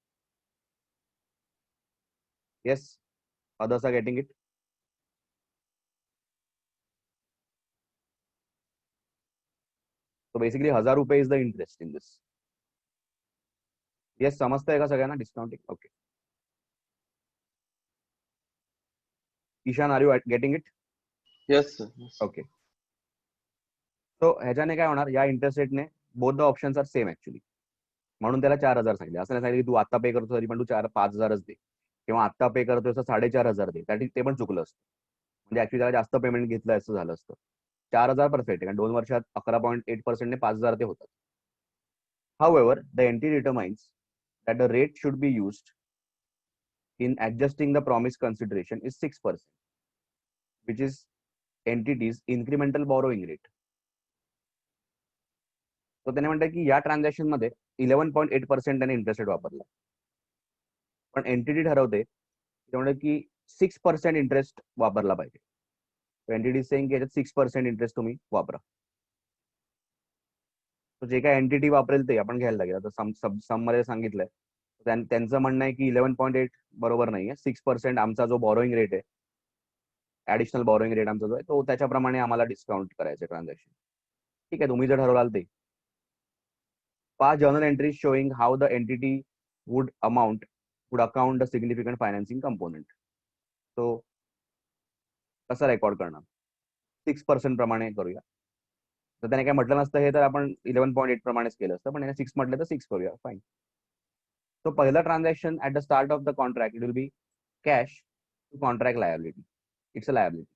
Yes. others are getting it. So basically 1000 रुपये is the interest in this. Yes. समजतंय का सगळ्यांना discounting? Okay. Ishan, are you getting it? Yes sir. Okay. So ह्याच्याने काय होणार, या इंटरेस्ट रेटने both the options are same actually. म्हणून त्याला 4000 सांगितले. असं नाही सांगितलं की तू आता पे करतो तरी पण तू 5,000च दे, किंवा आता पे करतोय तर 4,500 दे. ते पण चुकलं असतं. म्हणजे ऍक्च्युली त्याला जास्त पेमेंट घेतलं असं झालं असतं. 4000 परफेक्ट आहे, कारण 2 वर्षात 11.8% ने 5000 ते होतात. However, the entity determines that the rate should be used in adjusting the promised consideration is 6%, which is entity's incremental borrowing rate. तो त्याने म्हणतात की या ट्रान्झॅक्शन मध्ये 11.8% त्याने इंटरेस्ट रेट वापरला, पण एंटिटी ठरवते त्यामुळे की 6% इंटरेस्ट वापरला पाहिजे. एंटिटी सेइंग की याच्यात 6% इंटरेस्ट तुम्ही वापरा. तो जे काय एंटिटी वापरेल ते आपण घ्यायला लागेल. आता सम मध्ये सांगितलंय, त्यांचं म्हणणं आहे की 11.8 बरोबर नाहीये. 6% आमचा जो बॉरोईंग रेट आहे, ऍडिशनल बॉरोईंग रेट आमचा जो आहे, तो त्याच्याप्रमाणे आम्हाला डिस्काउंट करायचं ट्रान्झॅक्शन. ठीक आहे, तुम्ही जर ठरवलाल ते. 5 journal entries showing how the entity would account the significant financing component. So कसं रेकॉर्ड करणार, 6% प्रमाणे करूया. तर त्याने काय म्हटलं नसतं हे, तर आपण 11.8 प्रमाणेच केलं असतं, पण त्याने 6 म्हटलं तर 6 करूया. फाईन. So पहिला transaction at the start of the contract, it will be cash to contract liability. It's a liability.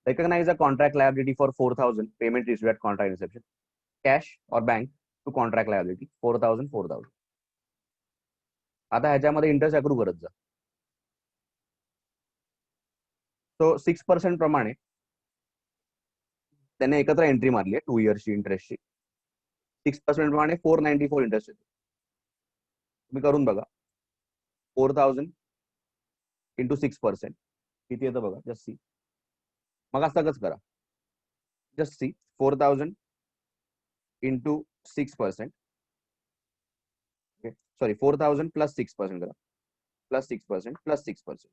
Recognize a contract liability for 4,000 payment received at contract inception. Cash or bank to contract liability 4,000. आता ह्याच्यामध्ये इंटरेस्ट अक्रू करत जा. सो 6% प्रमाणे त्याने एकत्र एंट्री मारली आहे 2 इयर्सची इंटरेस्टची. 6% प्रमाणे 494 इंटरेस्ट येतो. तुम्ही करून बघा. 4,000 इंटू 6% किती येतं बघा. Just see. मग असंच करा. Just see. 4,000 into 6%. Sorry, 4,000 plus 6% करा. प्लस 6%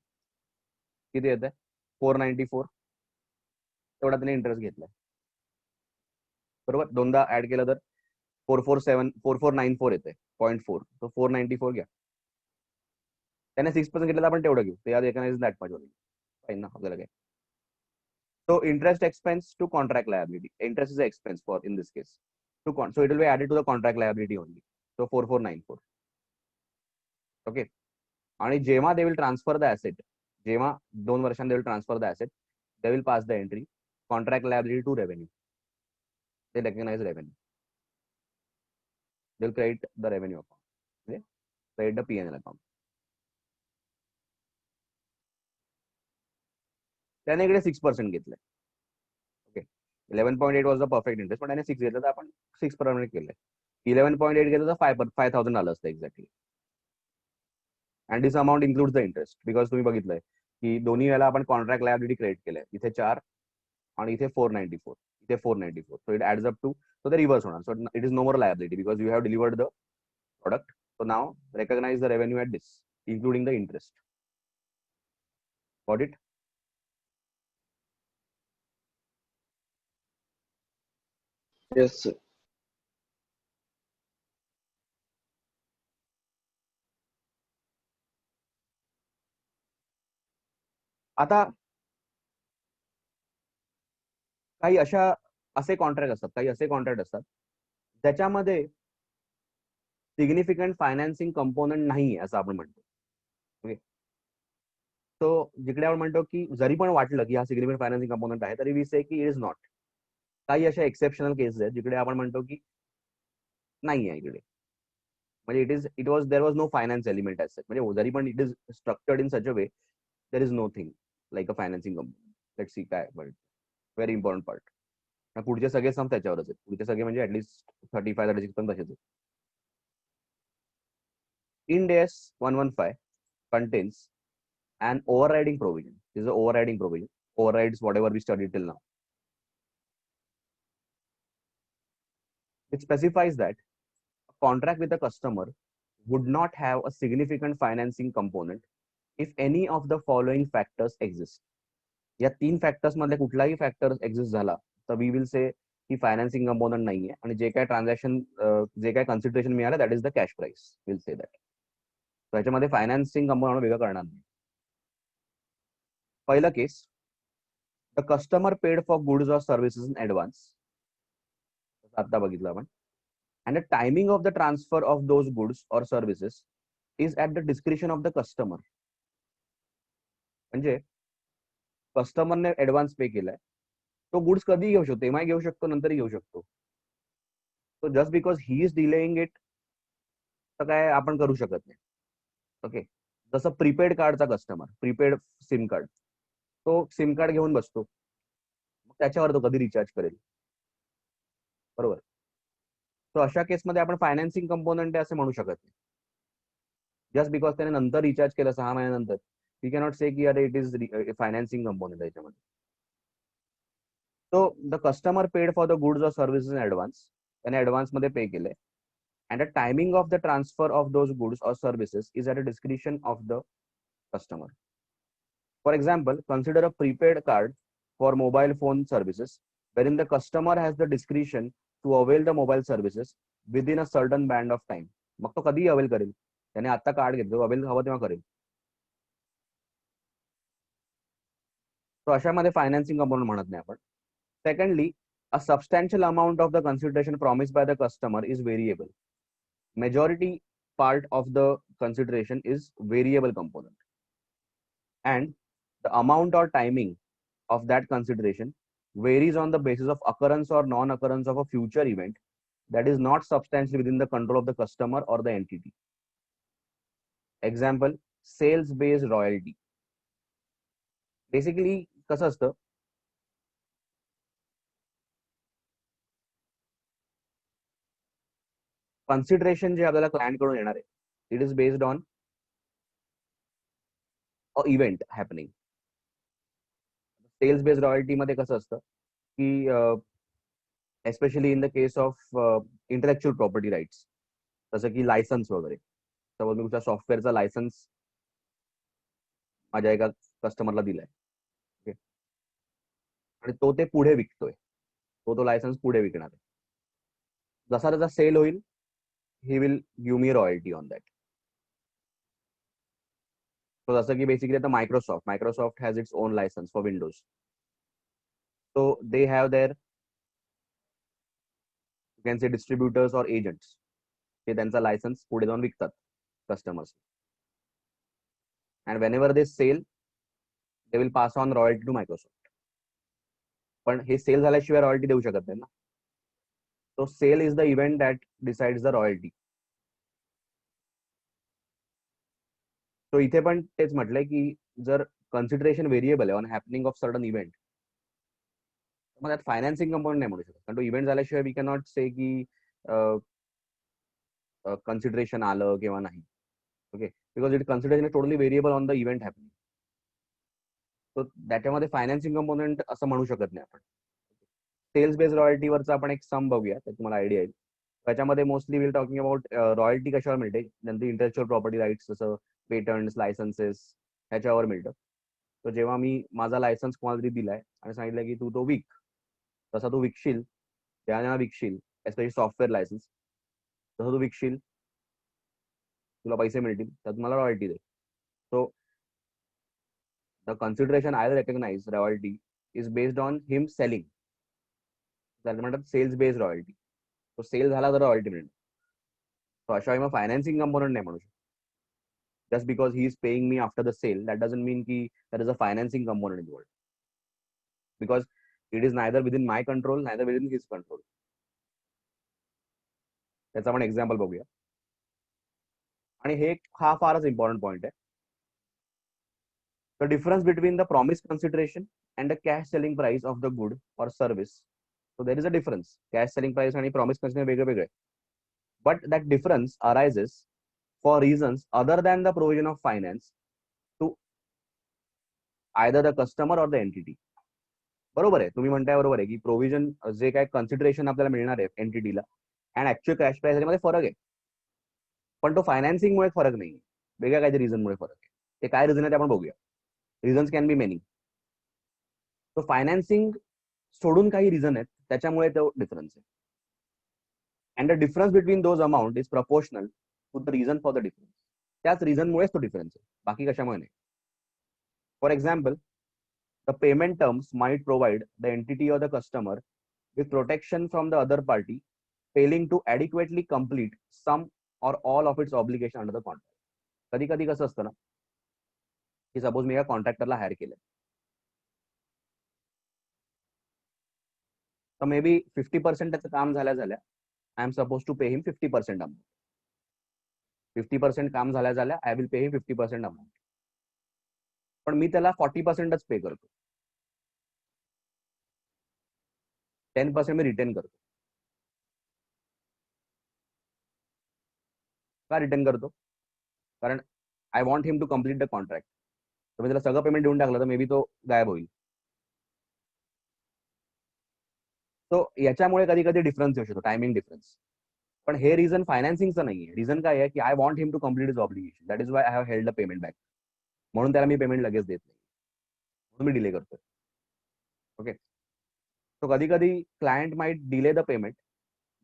किती येत आहे? 494. तेवढा त्याने इंटरेस्ट घेतलाय बरोबर. दोनदा ऍड केलं तर 4494 येते 0.4. तो 494 घ्या. त्याने 6% घेतलं तर आपण तेवढं घेऊ. ते recognise that much only. Fine ना आपल्याला काय. So interest expense to contract liability. Interest is an expense for in this case. So it will be added to the contract liability only. So 4494. Okay. आणि जेव्हा they will transfer the asset, जेव्हा 2 वर्षांनी they will transfer the asset, they will pass the entry contract liability to revenue. They recognize revenue. They will credit the revenue account. Okay? Credit the P&L account. त्याने इकडे 6% घेतलंय. Okay, 11.8 was the perfect interest, पण त्याने 6 घेतलं तर आपण 6% केलंय. 11.8 घेतलं तर 5,000 आलं असतं exactly. And this amount includes the interest, because तुम्ही बघितलंय की दोन्ही वेळेला आपण कॉन्ट्रॅक्ट लायबिलिटी क्रेडिट केलंय. इथे 4 आणि इथे 494, इथे 494. So it adds up to, so ते रिव्हर्स होणार. So it is no more liability because you have delivered the product. So now recognize the revenue at this, including the interest. Got it? Yes, sir. आता काही असे कॉन्ट्रॅक्ट असतात त्याच्यामध्ये सिग्निफिकंट फायनान्सिंग कंपोनंट नाहीये असं आपण म्हणतो. ओके, तो जिकडे आपण म्हणतो की जरी पण वाटलं की हा सिग्निफिकंट फायनान्सिंग कंपोनंट आहे, तरी वी से की इट इज नॉट. काही अशा एक्सेप्शनल केसेस आहेत जिकडे आपण म्हणतो की नाही आहे इकडे, म्हणजे there was no finance element as such. म्हणजे जरी पण it is structured in such a way, there is nothing like a financing component. Let's see काय, बट व्हेरी इम्पॉर्टंट पार्ट. पुढचे सगळे सम त्याच्यावरच आहेत. पुढचे सगळे म्हणजे ऍटलीस्ट 35-36 पण तसेच आहेत. Ind AS 115 contains an overriding provision. This is an overriding provision. Overrides whatever we studied till now. It specifies that a contract with a customer would not have a significant financing component if any of the following factors exist. या 3 फॅक्टर्स मधले कुठलाही फॅक्टर एक्झिस्ट झाला तर वी विल से की फायनान्सिंग कंपोनंट नाहीये, आणि जे काय ट्रान्झॅक्शन, जे काय कन्सिडरेशन मिळालं that is the cash price. Will say that. त्याच्यामध्ये फायनान्सिंग कंपोनंट वेगळं करणार नाही. पहिला case, the customer paid for goods or services in advance. आता बघितलं आपण. And the timing of the transfer of those goods or services is at the description of the customer. म्हणजे कस्टमरने ऍडव्हान्स पे केलाय, तो गुड्स कधी घेऊ शकतो, एमआय घेऊ शकतो, नंतरही घेऊ शकतो. So just because he is delaying it, तर काय आपण करू शकत नाही. ओके, जसं प्रीपेड कार्डचा कस्टमर, प्रीपेड सिम कार्ड, तो सिम कार्ड घेऊन बसतो, मग त्याच्यावर तो कधी रिचार्ज करेल, बरोबर. तो अशा केसमध्ये आपण फायनान्सिंग कंपोनंट आहे असं म्हणू शकत नाही. जस्ट बिकॉज त्याने नंतर रिचार्ज केलं 6 महिन्यानंतर, वी कॅनॉट से की अरे इट इज फायनान्सिंग कंपोनंट आहे त्याच्यामध्ये. So the customer paid for the goods or services in advance, त्याने ऍडव्हान्स मध्ये पे केले. And the timing of the transfer of those goods or services is at a discretion of the customer. For example, consider a prepaid card for mobile phone services, wherein the customer has the discretion to avail the mobile services within a certain band of time. मग तो कधी अवेल करेल, त्याने आता कार्ड घेतलं, अवेल हवं तेव्हा करेल. तो अशामध्ये फायनान्सिंग कंपोनंट म्हणत नाही आपण. Secondly, a substantial amount of the consideration promised by the customer is variable. Majority part of the consideration is variable component, and the amount or timing of that consideration varies on the basis of occurrence or non-occurrence of a future event that is not substantially within the control of the customer or the entity. Example, sales based royalty. Basically कसं असतं, कन्सिडरेशन जे आपल्याला क्लायंट कडून येणार आहे, it is based on a event happening. Sales based royalty मध्ये कसं असतं की especially in the case of intellectual property rights, जसं की लायसन्स वगैरे. समज मी तुमच्या सॉफ्टवेअरचा लायसन्स माझ्या एका कस्टमरला दिलाय, ओके, आणि तो ते पुढे विकतोय, तो लायसन्स पुढे विकणार आहे. जसा त्याचा सेल होईल, he will give me royalty on that. So जसं की बेसिकली आता Microsoft has its own licence for Windows. So they have there, you can say distributors or agents, ते त्यांचा लायसन्स पुढे जाऊन विकतात customers. And whenever they sell, they will pass on royalty to Microsoft. पण हे सेल झाल्याशिवाय रॉयल्टी देऊ शकत नाही ना. So sale is the event that decides the royalty. तो इथे पण तेच म्हटलंय की जर कन्सिडरेशन व्हेरिएबल आहे on happening of certain event, मग त्यात फायनान्सिंग कंपोनंट नाही म्हणू शकत, कारण तो इव्हेंट झाल्याशिवाय वी कॅन नॉट से की कन्सिडरेशन आलं किंवा नाही. Okay, because it consideration is totally variable on the event happening. तो त्याच्यामध्ये फायनान्सिंग कंपोनंट असं म्हणू शकत नाही आपण. सेल्स बेस्ड रॉयल्टीवरचा आपण एक सम बघूया, तर तुम्हाला आयडिया येईल. त्याच्यामध्ये mostly will talking about royalty कशावर मिळते, नंतर इंटेलेक्चुअल प्रॉपर्टी राईट्स जसं पेटंट्स, लायसन्सेस ह्याच्यावर मिळतं. तर जेव्हा मी माझा लायसन्स कोणाला तरी दिलाय आणि सांगितलं की तू तो विक, तसा तू विकशील, जेव्हा विकशील, एस्पेशली सॉफ्टवेअर लायसन्स, तसं तू विकशील, तुला पैसे मिळतील, तर तुम्हाला रॉयल्टी दे. So the consideration I recognise royalty is based on him selling, त्याला म्हणतात सेल्स बेस्ड रॉयल्टी. तो सेल झाला तर रॉयल्टी मिळेल. तो अशा मग फायनान्सिंग कंपोनंट नाही म्हणू शकत. Just because he is paying me after the sale, that doesn't mean की that is a financing component involved, because it is neither within my control neither within his control. त्याचा आपण एक्झाम्पल बघूया. आणि हा फारच इम्पॉर्टंट पॉइंट आहे. The difference between the promise consideration and the cash selling price of the good or service. So there is a difference. Cash selling price आणि प्रॉमिस कन्सिडरेशन वेगळे वेगळे. But that difference arises for reasons other than the provision of finance to either the customer or the entity. बरोबर आहे, तुम्ही म्हणताय बरोबर आहे की प्रोव्हिजन जे काय कन्सिडरेशन आपल्याला मिळणार आहे एंटिटीला अँड ऍक्च्युअल कॅश प्राइस मध्ये फरक आहे, पण तो फायनान्सिंगमुळे फरक नाही, वेगळ्या काहीतरी रिझनमुळे फरक आहे. ते काय रिझन आहे ते आपण बघूया. Reasons can be many. तो फायनान्सिंग सोडून काही रिझन आहेत, त्याच्यामुळे तो डिफरन्स आहे. And the difference between those amount is proportional to the reason for the difference. त्याच रिझनमुळेच तो डिफरन्स आहे, बाकी कशामुळे नाही. For example, the payment terms might provide the entity or the customer with protection from the other party failing to adequately complete some or all of its obligation under the contract. कधी कधी कसं असतं ना की सपोज मी या कॉन्ट्रॅक्टरला हायर केलं, तर मे बी 50% त्याचं काम झाल्या झाल्या I am suppose to pay him 50% amount. 50% काम झाल्या झाल्या I will pay him 50% amount, पण मी त्याला 40%च पे करतो, 10% मी रिटर्न करतो. का रिटर्न करतो? कारण I want him to complete the contract. तर मी त्याला सगळं पेमेंट देऊन टाकलं तर मे बी तो गायब होईल. तो याच्यामुळे कधी कधी डिफरन्स येऊ शकतो, टायमिंग डिफरन्स. पण हे रिझन फायनान्सिंगचं नाहीये. रिझन काय आहे की I want him to complete his obligation, that is why I have held the payment back. म्हणून त्याला मी पेमेंट लगेच देत नाही, म्हणून मी डिले करतोय. ओके, तो कधी कधी client might delay the payment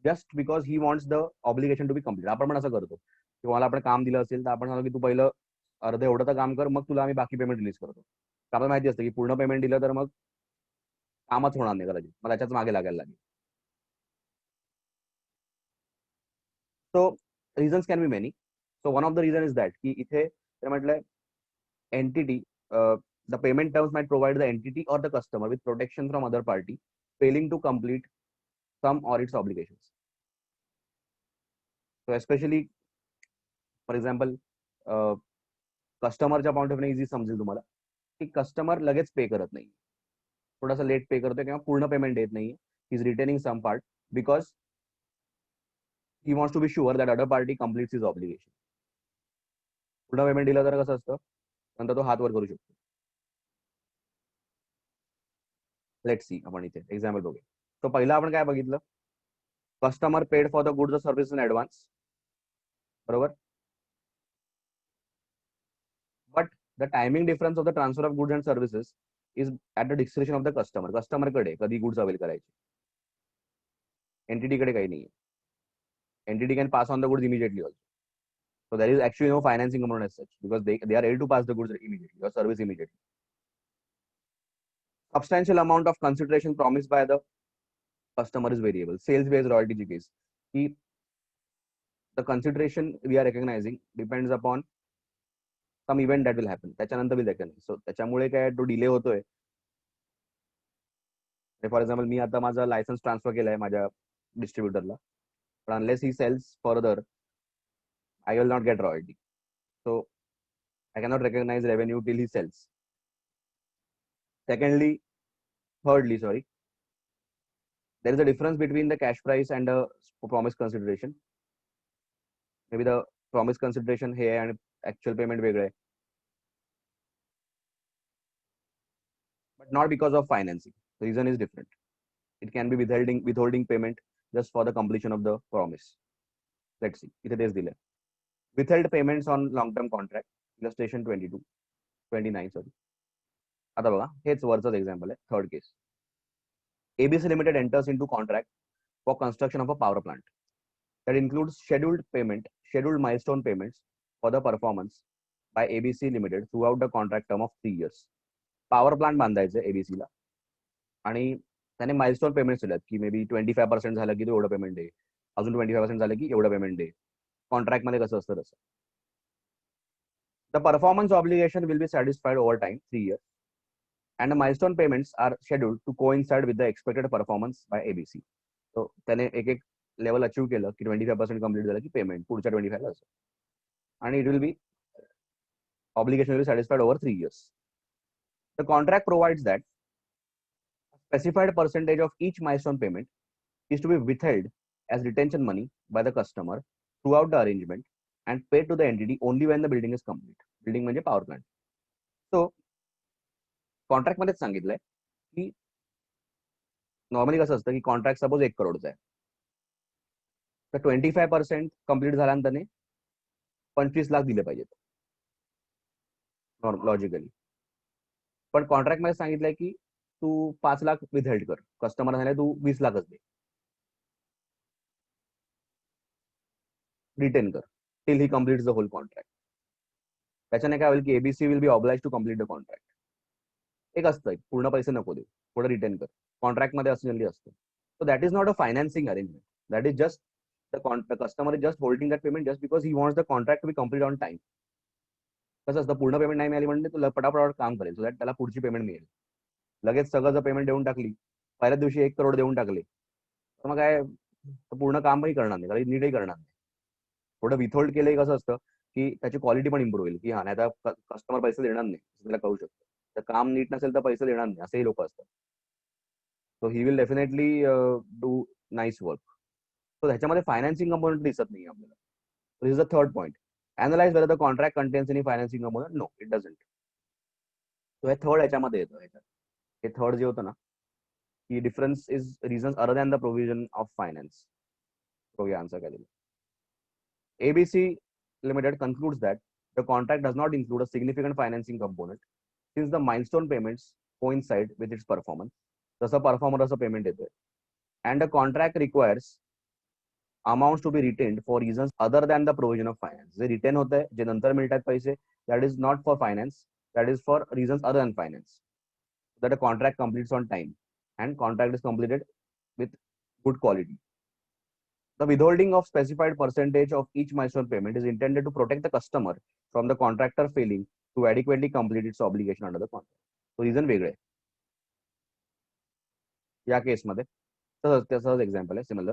just because he wants the obligation to be complete. आपण पण असं करतो की मला आपण काम दिलं असेल तर आपण सांगतो की तू पहिलं अर्धे एवढं तर काम कर, मग तुला आम्ही बाकी पेमेंट रिलीज करतो. आपल्याला माहिती असतं की पूर्ण पेमेंट दिलं तर मग कामच होणार नाही कदाचित, मग त्याच्याच मागे लागायला लागेल. So reasons can be many. So one of the reason is that की इथे म्हटलंय entity, the payment terms might provide the entity or the customer with protection from other party failing to complete some or its obligations. So especially for example, कस्टमरच्या पॉईंट ऑफ इझी समजेल तुम्हाला की कस्टमर लगेच पे करत नाही, थोडासा लेट पे करतोय किंवा पूर्ण पेमेंट देत नाही. Is retaining some part because he wants to be sure that other party completes his obligation. पूर्ण पेमेंट दिलं तर कसं असतं, नंतर तो हात वर करू शकतो. लेट सी, आपण इथे एक्झाम्पल बघूया. तो पहिला आपण काय बघितलं, customer paid for the goods service in advance, बरोबर. But the timing difference of the transfer of goods and services is at the description of the customer. कस्टमरकडे कधी गुड्स अवेल करायचे, एंटिटीकडे काही नाही. Entity can pass on the goods immediately also. So there is actually no financing component as such because they are able to pass the goods immediately or service immediately. Substantial amount of consideration promised by the customer is variable. Sales based royalty case, the consideration we are recognizing depends upon some event that will happen. त्याच्यानंतर will recognize. So त्याच्यामुळे काय तो डिले होतोय. फॉर एक्झाम्पल मी आता माझा लायसन्स ट्रान्सफर केलाय माझ्या डिस्ट्रीब्युटरला, पण unless he sells further I will not get royalty. So I cannot recognize revenue till he sells. Thirdly, sorry, there is a difference between the cash price and the promise consideration. Maybe the promise consideration here and actual payment वेगळे आहे. But not because of financing. The reason is different. It can be withholding payment just for the completion of the promise. Let's see. इथे तेच दिलंय. Withheld payments on long-term contract. Illustration 29, sorry. आता बघा, हेच वरचंच एक्झाम्पल आहे. Third case. ABC Limited enters into contract for construction of a power plant that includes scheduled milestone payments for the performance by ABC Limited throughout the contract term of 3 years. Power plant बांधायचं एबीसी ला आणि त्याने माइलस्टोन पेमेंट दिल्यात की मे बी 25% झालं की एवढं पेमेंट दे, अजून 25% झालं की एवढं पेमेंट दे. कॉन्ट्रॅक्ट मध्ये कसं असतं तसं. The performance obligation will be satisfied over time 3 years and the milestone payments are scheduled to coincide with the expected performance by ABC. So त्याने एक लेवल अचीव केलं की 25% कंप्लीट झालं की पेमेंट पुढच्या 25 ला असं, आणि it will be obligation will be satisfied over 3 years. The contract provides that a specified percentage of each milestone payment is to be withheld as retention money by the customer throughout the arrangement and paid to the entity only when the building is complete. Building म्हणजे power plant. So कॉन्ट्रॅक्ट मध्येच सांगितलंय की नॉर्मली कसं असतं की कॉन्ट्रॅक्ट सपोज 1 करोडचा आहे, तर 25% कंप्लीट झाल्यानंतर 25 लाख दिले पाहिजेत लॉजिकली. पण कॉन्ट्रॅक्ट मध्ये सांगितलंय की तू 5 लाख विथहेल्ड कर, कस्टमर झाले तू 20 लाखच दे, रिटेन कर till he completes the whole contract. त्याच्याने काय होईल की ABC will be oblige to complete the contract. एक असतं पूर्ण पैसे नको देऊ, थोडं रिटेन कर, कॉन्ट्रॅक्ट मध्ये असं जनरली असतं. So that is not a financing arrangement, that is just the customer is just holding that payment just because he wants the contract to be complete on time. कसं असतं, पूर्ण पेमेंट नाही मिळाली म्हणजे तुला पटापट काम करेल सो दॅट त्याला पुढची पेमेंट मिळेल. लगेच सगळं जर पेमेंट देऊन टाकली, पहिल्या दिवशी 1 करोड देऊन टाकले, तर मग काय पूर्ण कामही करणार नाही, नीटही करणार नाही. थोडं विथहोल्ड केलंही कसं असतं की त्याची क्वालिटी पण इम्प्रूव्ह होईल की हा नाही तर कस्टमर पैसे देणार नाही, त्याला कळू शकतं. तर काम नीट नसेल तर पैसे देणार नाही, असेही लोक असतात. So he will definitely do nice work. So ह्याच्यामध्ये फायनान्सिंग कंपोनेंट दिसत नाही आपल्याला. This is the third point. Analyse whether the contract contains any financing component. No, it doesn't. So हे थर्ड ह्याच्यामध्ये येतं. हे थर्ड जे होतं ना की difference is reasons other than the provision of finance. बघूया आन्सर काय दिलं. ABC Limited concludes that the contract does not include a significant financing component since the milestone payments coincide with its performance. जसं परफॉर्मर असं पेमेंट येतोय, and the contract requires amounts to be retained for reasons other than the provision of finance. जे रिटेन होत आहे, जे नंतर मिळतात पैसे, that is not for finance, that is for reasons other than finance. That a contract completes on time and contract is completed with good quality. The withholding of specified percentage of each milestone payment is intended to protect the customer from the contractor failing to adequately complete its obligation under the contract. So reason वेगळे. या केसमध्ये तसंच एक्झाम्पल आहे similar.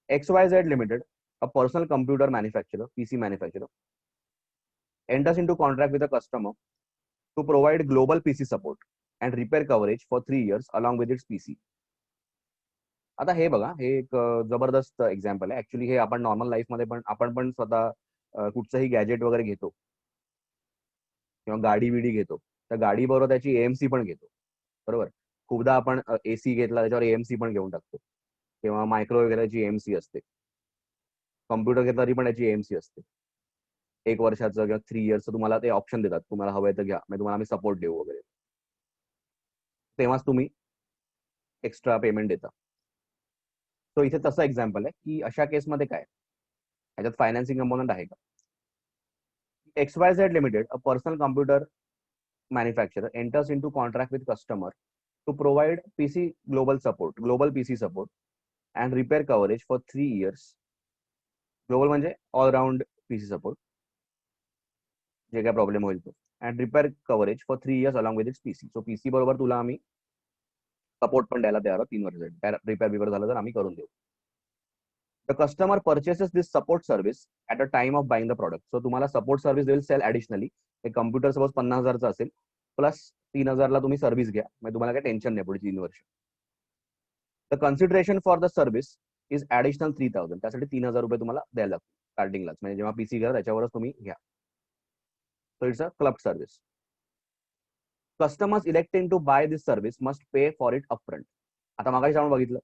XYZ Limited, a personal computer manufacturer, PC manufacturer, enters into contract with a customer to provide global PC support and repair coverage for 3 years along with its PC. आता हे बघा, हे एक जबरदस्त एक्झाम्पल आहे. ऍक्च्युली हे आपण नॉर्मल लाईफ मध्ये पण आपण पण स्वतः कुठचंही गॅजेट वगैरे घेतो किंवा गाडी विडी घेतो, तर गाडी बरोबर त्याची एएमसी पण घेतो, बरोबर. खूपदा आपण एसी घेतला त्याच्यावर एएमसी पण घेऊन टाकतो, किंवा मायक्रोवेव्ह वगैरेची एएमसी असते. कम्प्युटर घेतला तरी पण त्याची एएमसी असते. 1 वर्षाचं किंवा 3 इयर्सचं तुम्हाला ते ऑप्शन देतात, तुम्हाला हवंय तर घ्या, म्हणजे तुम्हाला आम्ही सपोर्ट देऊ वगैरे, तेव्हाच तुम्ही एक्स्ट्रा पेमेंट देता. सो इथे तसं एक्झाम्पल आहे की अशा केसमध्ये काय याच्यात फायनान्सिंग कंपोनंट आहे का. XYZ Limited, a personal computer manufacturer, enters into contract with customer to provide global PC support and repair coverage for 3 years. Global म्हणजे ऑल राउंड पीसी सपोर्ट, जे काय प्रॉब्लेम होईल तो, and repair coverage for 3 years along with its PC. So PC बरोबर तुला आम्ही सपोर्ट पण द्यायला तयार आहोत 3 वर्षासाठी. रिपेअर बिपेअर झालं तर आम्ही करून देऊ. The customer purchases this support service at a time of buying the product. So तुम्हाला support service they will sell additionally. एक कम्प्युटर सपोज 50,000चा असेल प्लस 3,000ला तुम्ही सर्व्हिस घ्या, म्हणजे तुम्हाला काही टेन्शन नाही पुढे 3 वर्ष. The consideration for the service is additional 3,000. त्यासाठी 3,000 रुपये तुम्हाला द्यायला लागतील स्टार्टिंगलाच, म्हणजे जेव्हा पीसी घ्या त्याच्यावरच तुम्ही घ्या. So it's a club service. Customers electing to buy this service must pay for it upfront. आता मागाशी आपण बघितलं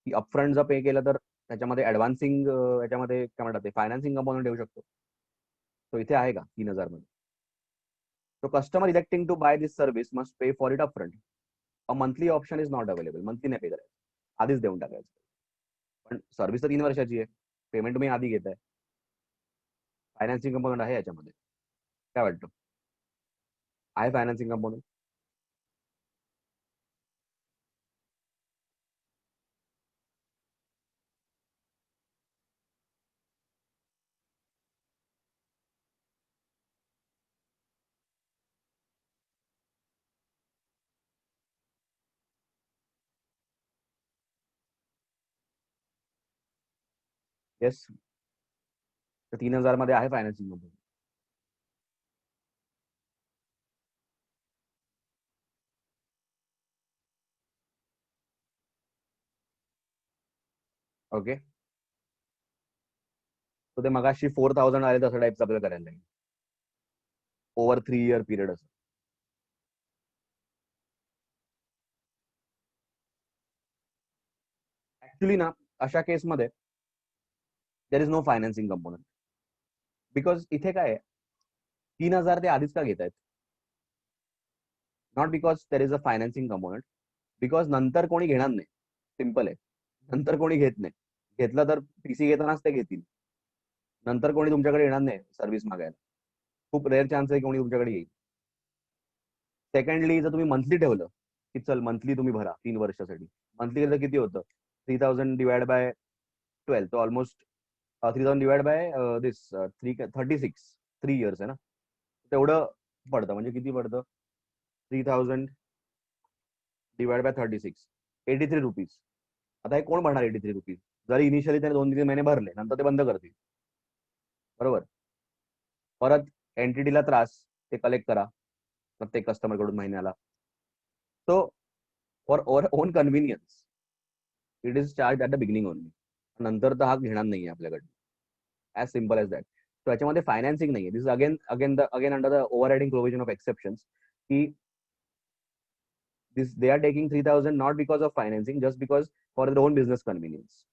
की अपफ्रंट जर पे केलं तर त्याच्यामध्ये ऍडव्हान्सिंग याच्यामध्ये काय म्हणतात ते फायनान्सिंग कंपोनंट देऊ शकतो. तो इथे आहे का 3,000 मध्ये. So customer electing to buy this service must pay for it upfront. A monthly option is not available. Monthly नाही पे करायचं, आधीच देऊन टाकायचं. पण सर्व्हिस तर 3 वर्षाची आहे, पेमेंट तुम्ही आधी घेताय, फायनान्सिंग कंपोनंट आहे याच्यामध्ये. काय वाटतं, आहे फायनान्सिंग कंपोनंट? येस, 3,000 मध्ये आहे फायनान्सिंग कंपोनंट. ओके, तर ते मगाशी 4,000 आले तसं टाईपचं आपल्याला करायला लागेल ओव्हर 3 इयर पिरियड. असं ऍक्च्युली ना अशा केसमध्ये there is no financing component. Because इथे काय आहे, 3,000 ते आधीच का घेत आहेत? Not because there is a financing component, because नंतर कोणी घेणार नाही. सिम्पल आहे, नंतर कोणी घेत नाही. घेतलं तर पीसी घेतानाच ते घेतील, नंतर कोणी तुमच्याकडे येणार नाही सर्व्हिस मागायला. खूप रेअर चान्स आहे कोणी तुमच्याकडे येईल. सेकंडली जर तुम्ही मंथली ठेवलं की चल मंथली तुम्ही भरा 3 वर्षासाठी, मंथली तर किती होतं, 3,000 डिवाइड बाय 12, तो almost 3,000 divide by this 36 3 years आहे ना, तेवढं पडतं. म्हणजे किती पडतं, 3,000 डिवाइड बाय 36, 83 रुपीज. आता हे कोण भरणार 83 रुपीज? जरी इनिशियली त्याने 2-3 महिने भरले, नंतर ते बंद करतील, बरोबर. परत एनटीटीला त्रास, ते कलेक्ट करा प्रत्येक कस्टमर कडून महिन्याला. So for own convenience it is charge at the beginning only. नंतर तर हा घेणार नाहीये आपल्याकडे, as simple as that. So याच्यामध्ये फायनान्सिंग नाहीये. This again again under the overriding provision of exceptions, की this they are taking 3,000 not because of financing, just because for their own business convenience.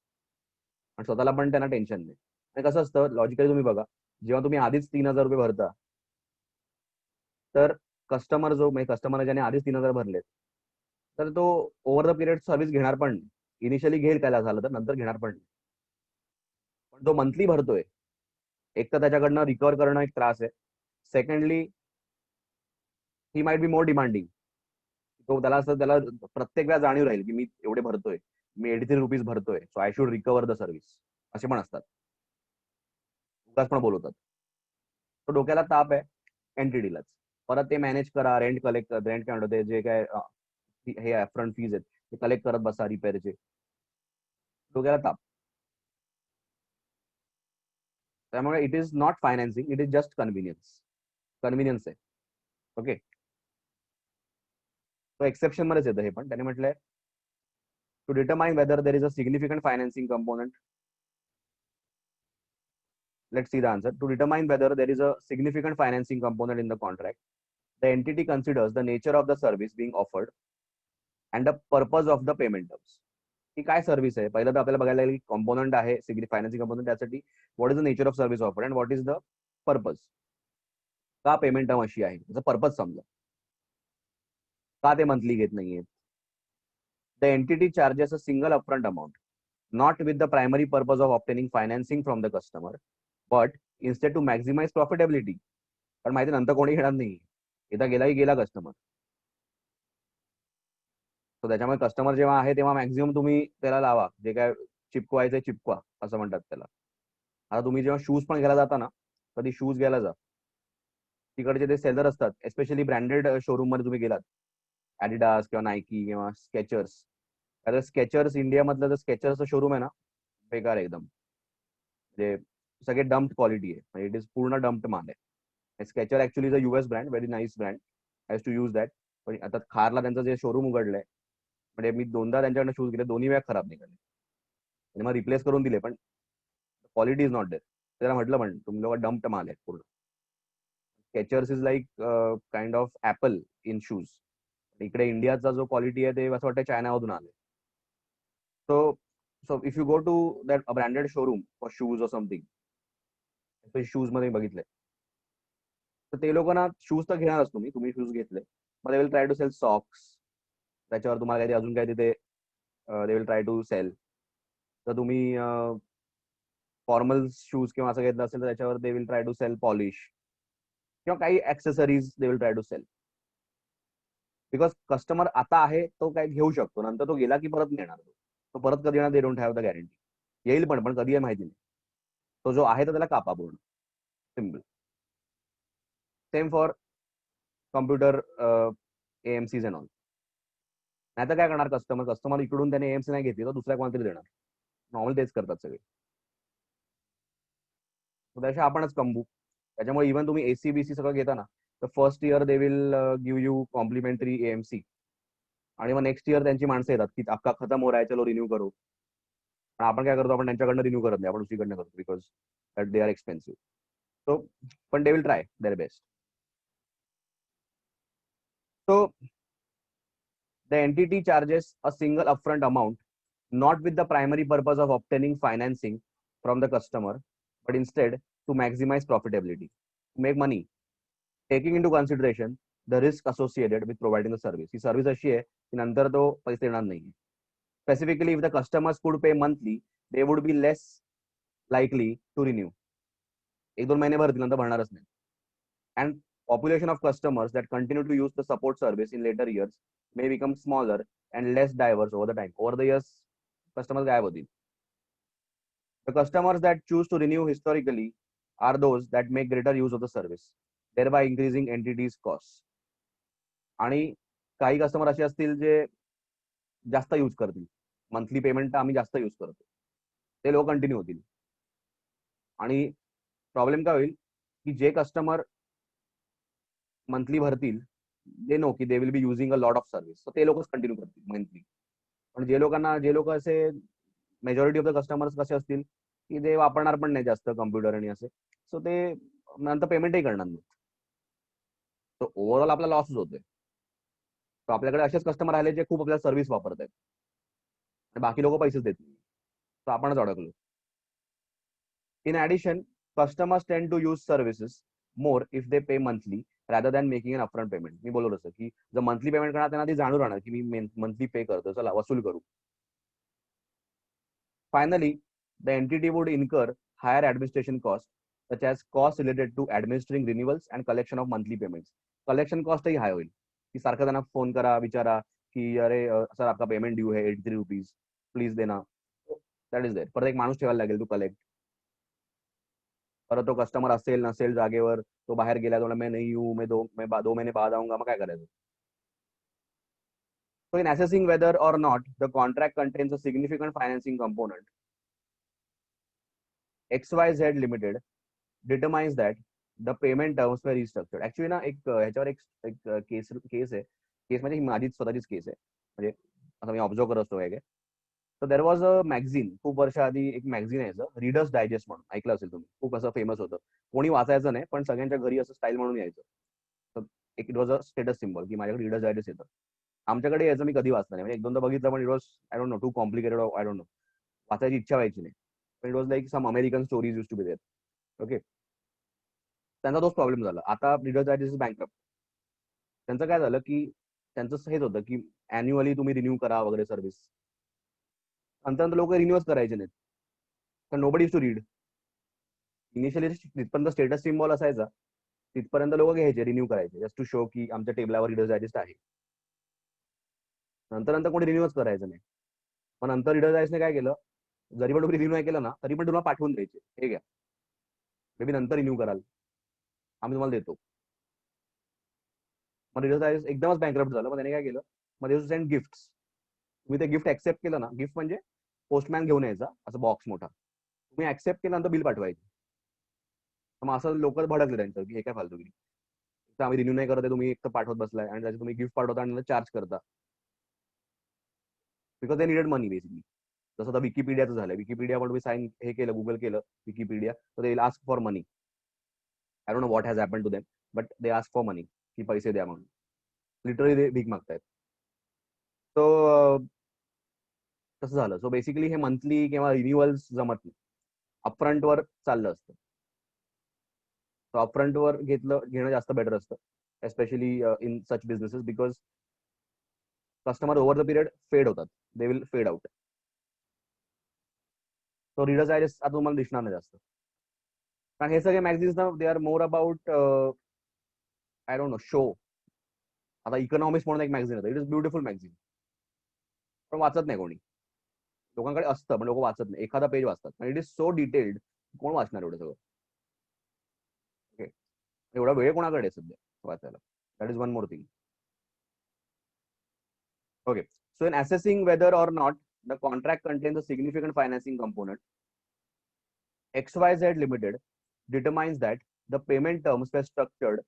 आणि स्वतःला पण त्यांना टेन्शन नाही. आणि कसं असतं लॉजिकली तुम्ही बघा, जेव्हा तुम्ही आधीच 3,000 रुपये भरता, तर कस्टमर जो म्हणजे कस्टमर ज्याने आधीच 3,000 भरले, तर तो ओव्हर द पिरियड सर्व्हिस घेणार पण नाही. इनिशियली घेईल काय झालं तर, नंतर घेणार पण नाही. पण तो मंथली भरतोय, एक तर त्याच्याकडनं रिकवर करणं एक त्रास आहे. Secondly he might be more demanding. तो त्याला प्रत्येक वेळा जाणीव राहील की मी एवढे भरतोय, मी 83 रुपीज भरतोय, so I should recover the service, असे पण असतात, उगाच पण बोलवतात. तो डोक्याला ताप आहे एनटीडीलाच. परत ते मॅनेज करा, रेंट कलेक्ट, रेंट काय म्हणतो जे काय हे अपफ्रंट फीज आहेत ते कलेक्ट करत बसा, रिपेअरचे, डोक्याला ताप. त्यामुळे it is not financing, it is just convenience आहे. ओके, तो एक्सेप्शन मध्येच येतं हे पण. त्याने म्हटलंय to determine whether there is a significant financing component. Let's see the answer. To determine whether there is a significant financing component in the contract, the entity considers the nature of the service being offered and the purpose of the payment terms. की काय सर्व्हिस आहे, पहिलं तर आपल्याला बघायला लागेल कॉम्पोनंट आहे फायनान्सिंग कंपोनंट, त्यासाठी what is the nature of service offered and what is the purpose. का पेमेंट टर्म अशी आहे, त्याचा पर्पज समजा, का ते मंथली घेत नाहीये. The entity charges a single upfront amount not with the primary purpose of obtaining financing from the customer, but instead to maximize profitability. पण माहिती नंतर कोणी घेणार नाही, एकदा गेला की गेला कस्टमर. तर त्याच्यामुळे कस्टमर जेव्हा आहे तेव्हा मॅक्झिमम तुम्ही त्याला लावा, जे काय चिपकवायचं चिपकवा असं म्हणतात त्याला. आता तुम्ही जेव्हा शूज पण घ्यायला जाता ना, कधी शूज घ्यायला जा, तिकडचे ते सेलर असतात, एस्पेशली ब्रँडेड शोरूम मध्ये तुम्ही गेलात, ऍडिडास किंवा नायकी किंवा स्केचर्स. स्केचर्स इंडिया मधलं जर स्केचर्सचं शोरूम आहे ना, बेकार एकदम. म्हणजे सगळे डम्प्ड क्वालिटी आहे, म्हणजे इट इज पूर्ण डम्प्ड माल आहे. Skechers actually is a US brand, very nice brand, has to use that. पण आता खारला त्यांचं जे शोरूम उघडलंय, म्हणजे मी 2दा त्यांच्याकडनं शूज घेतले, दोन्ही वेळा खराब निघाले आणि मग रिप्लेस करून दिले, पण क्वालिटी इज नॉट देअर. त्याला म्हटलं पण तुम्ही लोक डम्प्ड माल आहे पूर्ण. Skechers is like kind of apple in shoes. इकडे इंडियाचा जो क्वालिटी आहे ते असं वाटतं चायनामधून आले. So if you go to that branded showroom for shoes or something, shoes मध्ये बघितलंय, तर ते लोकांना शूज तर घेणारच तुम्ही शूज घेतले, मग they will try to sell socks, त्याच्यावर तुम्हाला काही अजून काही तिथे they will try to sell. तर तुम्ही फॉर्मल शूज किंवा असं घेतलं असेल तर त्याच्यावर they will try to sell polish किंवा काही accessories they will try to sell. Because customer आता आहे तो काय घेऊ शकतो, नंतर तो गेला की परत नाही येणार. तो परत कधी येणार, they don't have the guarantee. येईल पण कधी आहे माहिती नाही. तो जो आहे तर त्याला कापा पूर्ण, simple. Same for computer AMCs and all. नाही तर काय करणार कस्टमर इकडून त्याने AMC नाही घेतली तर दुसऱ्या कोणातरी देणार. नॉर्मल तेच करतात सगळे. त्याच्या आपणच कमवू. त्याच्यामुळे इव्हन तुम्ही ACBC सगळं घेता ना, तर first year they will give you complimentary AMC, आणि मग नेक्स्ट इयर त्यांची माणसं येतात की आपका खतम हो रहा है, चलो रिन्यू करो. पण आपण काय करतो, आपण त्यांच्याकडनं रिन्यू करत नाही, आपण दुसरीकडनं करतो, because that they are expensive. So पण they will try their best. So the entity charges a single upfront amount, not with the primary purpose of obtaining financing from the customer, but instead to maximize profitability, to make money, taking into consideration the risk associated with providing the service. He service अशी आहे की नंतर तो पैसे देणार नाही. Specifically, if the customers could pay monthly, they would be less likely to renew. 1-2 महिने भरतील, नंतर भरणारच नाही. And population of customers that continue to use the support service in later years may become smaller and less diverse over the time. Over the years, customers गायब होतील. The customers that choose to renew historically are those that make greater use of the service, thereby increasing entities costs. आणि काही कस्टमर असे असतील जे जास्त यूज करतील, मंथली पेमेंट आम्ही जास्त यूज करतो, ते लोक कंटिन्यू होतील. आणि प्रॉब्लेम काय होईल की जे कस्टमर मंथली भरतील, दे नो की they will be using a lot of service, तर ते लोकच कंटिन्यू करतील मंथली. पण जे लोक असे मेजॉरिटी ऑफ द कस्टमर्स कसे असतील की ते वापरणार पण नाही जास्त कम्प्युटर आणि असे, सो ते नंतर पेमेंटही करणार नाही. तर ओव्हरऑल आपला लॉसच होतोय. तर आपल्याकडे असेच कस्टमर आले जे खूप आपल्याला सर्व्हिस वापरत आहेत आणि बाकी लोक पैसेच देत नाही, तर आपणच अडकलो. In addition, customers tend to use services more if they pay monthly rather than making an upfront payment. मी बोललो तसं की जर मंथली पेमेंट करणार त्यांना ती जाणून राहणार की मी मंथली पे करतो, चला वसूल करू. Finally, the entity would incur higher administration costs, such as costs related to administering renewals and collection of monthly payments. Collection cost ही हाय होईल की सारखं त्यांना फोन करा, विचारा की अरे सर आपका पेमेंट ड्यू है 83 रुपीज, प्लीज देना. That is there. परत एक माणूस ठेवायला लागेल टू कलेक्ट. परत तो कस्टमर असेल नसेल जागेवर, तो बाहेर गेला, तो मैं नहीं हूं, मैं 2 महीने बाद आऊंगा, मग काय करायचं. So in assessing whether or not the contract contains a significant financing component, XYZ Limited determines that the payment terms were restructured. Actually ना ह्याच्यावर एक केस आहे. केस म्हणजे ही माझीच स्वतःचीच केस आहे, म्हणजे आता मी ऑब्झर्व करत असतो काय. तर देर वॉज अ मॅगझिन, खूप वर्ष आधी एक मॅगझिन यायचं, रीडर्स डायजेस्ट म्हणून, ऐकलं असेल तुम्ही, खूप असं फेमस होतं. कोणी वाचायचं नाही पण सगळ्यांच्या घरी असं स्टाईल म्हणून यायचं. तर एक it was a status symbol की माझ्याकडे रीडर्स डायजेस्ट येतं. आमच्याकडे यायचं, मी कधी वाचलं नाही, म्हणजे 1-2दा बघितलं, पण it was I don't know, too complicated, I don't know, वाचायची इच्छा व्हायची नाही. पण it was like some American stories use to be there. Okay. त्यांचा तोच प्रॉब्लेम झाला. आता रीडर्स डायजेस्ट इज बँकरप्ट. त्यांचं काय झालं की त्यांचं हेच होतं की अॅन्युअली तुम्ही रिन्यू करा वगैरे सर्व्हिस. नंतर लोक रिन्यूच करायचे नाहीत, पण nobody is to read. Initially जिथपर्यंत स्टेटस सिम्बॉल असायचा तिथपर्यंत लोक घ्यायचे, रिन्यू करायचे, जस्ट टू शो की आमच्या टेबलावर रीडर्स डायजेस्ट आहे. नंतर कोणी रिन्यूच करायचं नाही. मग नंतर रीडर्स डायजेस्टने काय केलं, जरी पण तुम्ही रिन्यू नाही केलं ना तरी पण तुम्हाला पाठवून द्यायचे, हे घ्या, मे बी नंतर रिन्यू कराल, आम्ही तुम्हाला देतो. मग रीडर्स डायजेस्ट एकदमच बँकरप्ट झालं. मग त्याने काय केलं, मग दे सेंड गिफ्ट. तुम्ही ते गिफ्ट ऍक्सेप्ट केलं ना, गिफ्ट म्हणजे पोस्टमॅन घेऊन यायचा, असं बॉक्स मोठा, तुम्ही ऍक्सेप्ट केल्यानंतर बिल पाठवायचे. मग असं लोक भडकले त्यांचं की हे काय फालतूगिरी, तर आम्ही रिन्यू नाही करत आहे, तुम्ही एक तर पाठवत बसलाय आणि त्याचे तुम्ही गिफ्ट पाठवता आणि चार्ज करता, because they needed money basically. जसं आता विकिपीडियाचं झालं, विकिपीडिया पण तुम्ही साईन हे केलं, गुगल केलं विकिपीडिया, तर they will ask for money. I don't know what has happen to them, but they ask for money, की पैसे द्या म्हणून. लिटरली ते भीक मागतायत. सो तसं झालं. सो बेसिकली हे मंथली किंवा रिन्युअल्स जमत नाही, अपफ्रंट वर चाललं असतं. सो अपफ्रंट वर घेणं जास्त बेटर असतं, especially in such businesses, because customer over the period फेड होतात, दे विल फेड आउट. सो रीडर्स डायजेस्ट आता तुम्हाला दिसणार नाही जास्त, कारण हे सगळे मॅगझिन्स ना they are more about I don't no show. आता इकॉनॉमिक्स म्हणून एक मॅगझिन होतं, इट इज ब्युटिफुल मॅगझिन, पण वाचत नाही कोणी. लोकांकडे असतं पण लोक वाचत नाही, एखादा पेज वाचतात, इट इज सो डिटेल्ड, कोण वाचणार एवढं सगळं? ओके, एवढा वेळ कोणाकडे आहे सध्या वाचायला? That is one more thing. Okay, so in assessing whether or not the contract contains a significant financing component, XYZ Limited determines that the payment terms were structured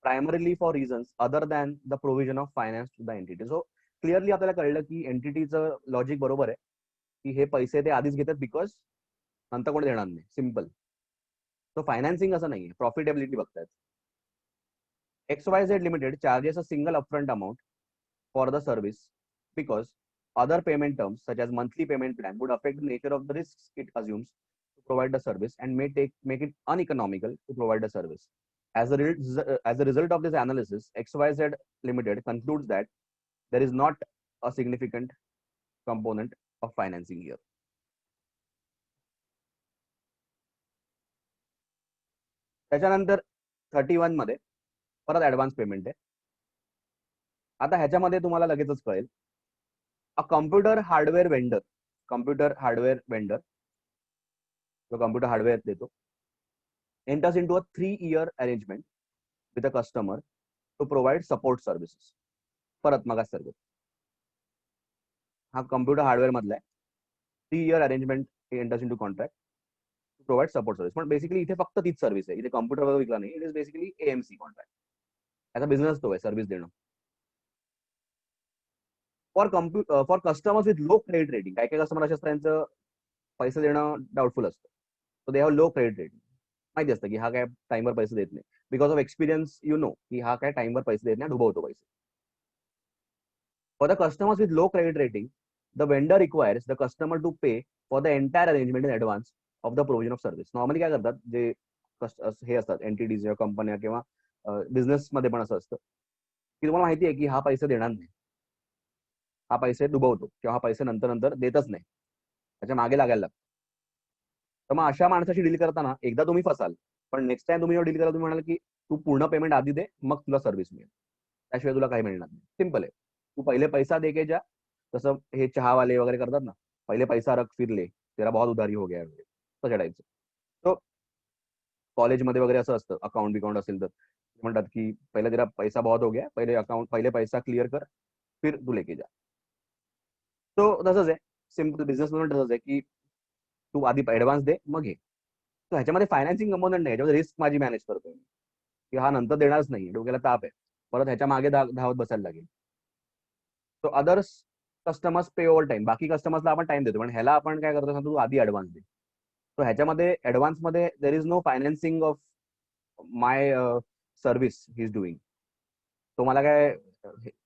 primarily for reasons other than the provision of finance to the entity. So clearly आपल्याला कळलं की एंटिटीचं लॉजिक बरोबर आहे, की हे पैसे ते आधीच घेतात बिकॉज नंतर कोणी देणार नाही, सिम्पल. सो फायनान्सिंग असं नाहीये, प्रॉफिटेबिलिटी बघतायत. XYZ Limited charges a single upfront amount for the service because other payment terms such as monthly payment plan would affect the nature of the risks it assumes to provide the service and make it uneconomical to provide the service. As a result of this analysis, XYZ Limited concludes that there is not a significant component of financing here. त्याच्यानंतर 31 मध्ये परत ऍडव्हान्स पेमेंट आहे. आता ह्याच्यामध्ये तुम्हाला लगेचच कळेल, a computer hardware vendor जो computer hardware देतो, enters into a 3-year arrangement with a customer to provide support services. परत मगाच सर्व हा कम्प्युटर हार्डवेअर मधला आहे. 3-year arrangement enters into contract to provide support service. पण बेसिकली इथे फक्त तीच सर्व्हिस आहे, इथे कम्प्युटर वगैरे विकला नाही, it is basically AMC contract. याचा बिझनेस तो आहे, सर्व्हिस देणं. For customers with low credit rating, काय काय कस्टमर असे असतात त्यांचं पैसे देणं डाऊटफुल असतं, so they have low credit rating. माहिती असतं की हा काय टाइमवर पैसे देत नाही, because of experience you know की हा काय टाइमवर पैसे देत नाही, डुबवतो पैसे. For the customers with low credit rating, the vendor requires the customer to pay for the entire arrangement in advance of the provision of service. Normally काय करतात जे हे असतात एंटिटीज किंवा कंपन्या किंवा बिझनेस मध्ये पण असं असतं की तुम्हाला माहिती आहे की हा पैसे देणार नाही, हा पैसे डुबवतो किंवा हा पैसे नंतर नंतर देतच नाही, त्याच्या मागे लागायला लागतं. तर मग अशा माणसाशी डील करताना एकदा तुम्ही फसाल, पण नेक्स्ट टाइम तुम्ही डील करा, तुम्ही म्हणाल की तू पूर्ण पेमेंट आधी दे, मग तुला सर्व्हिस मिळेल, त्याशिवाय तुला काही मिळणार नाही. सिम्पल आहे, तू पहिले पैसा दे के जा. जसं हे चहावाले वगैरे करतात ना, पहिले पैसा रख फिर ले, तेरा बहुत उधारी हो गया वगैरे, तशा टाईपचं. तो कॉलेजमध्ये वगैरे असं असतं, अकाउंट बिकाउंट असेल तर म्हणतात की पहिले तेरा पैसा बहुत हो गया, पहिले पैसा क्लिअर कर, फिर तू लेके जा. तो तसंच आहे, सिम्पल बिझनेस म्हणून तसंच आहे की तू आधी ऍडव्हान्स दे मग घे. तर ह्याच्यामध्ये फायनान्सिंग कंपोनंट नाही, ह्याच्यामध्ये रिस्क माझी मॅनेज करतोय की हा नंतर देणारच नाही, डोक्याला ताप आहे, परत ह्याच्या मागे धावत बसायला लागेल. सो अदर्स कस्टमर्स पे ओव्हर टाइम, बाकी कस्टमर्सला आपण टाइम देतो, पण ह्याला आपण काय करतो, तू आधी ऍडव्हान्स दे. सो ह्याच्यामध्ये ऍडव्हान्स मध्ये there is no financing of my service he is doing. तो मला काय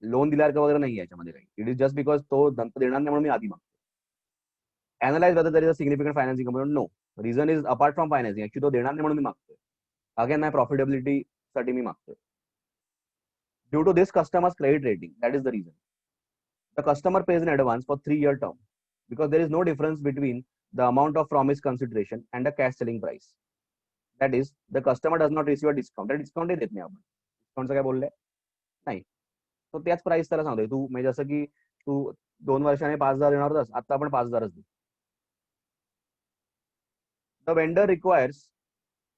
लोन दिल्यासारखं वगैरे नाही याच्यामध्ये काही, इट इज जस्ट बिकॉज तो नंतर देणार नाही म्हणून मी आधी मागतो. Analyze whether there is a significant financing component. No. Reason is apart from financing. Actually, तो देणार नाही म्हणून मी मागतोय. Again, my profitability साठी मी मागतोय. Due to this customer's credit rating, that is the reason. The customer pays in advance for 3-year term because there is no difference between the amount of promised consideration and the cash selling price. That is, the customer does not receive a discount. त्या डिस्काउंट देत नाही आपण. डिस्काउंटचं काय बोललंय नाही, तो त्याच प्राइस त्याला सांगतोय. तू म्हणजे जसं की तू 2 वर्षाने 5,000 देणार होतास, आता आपण 5,000च दे. The vendor requires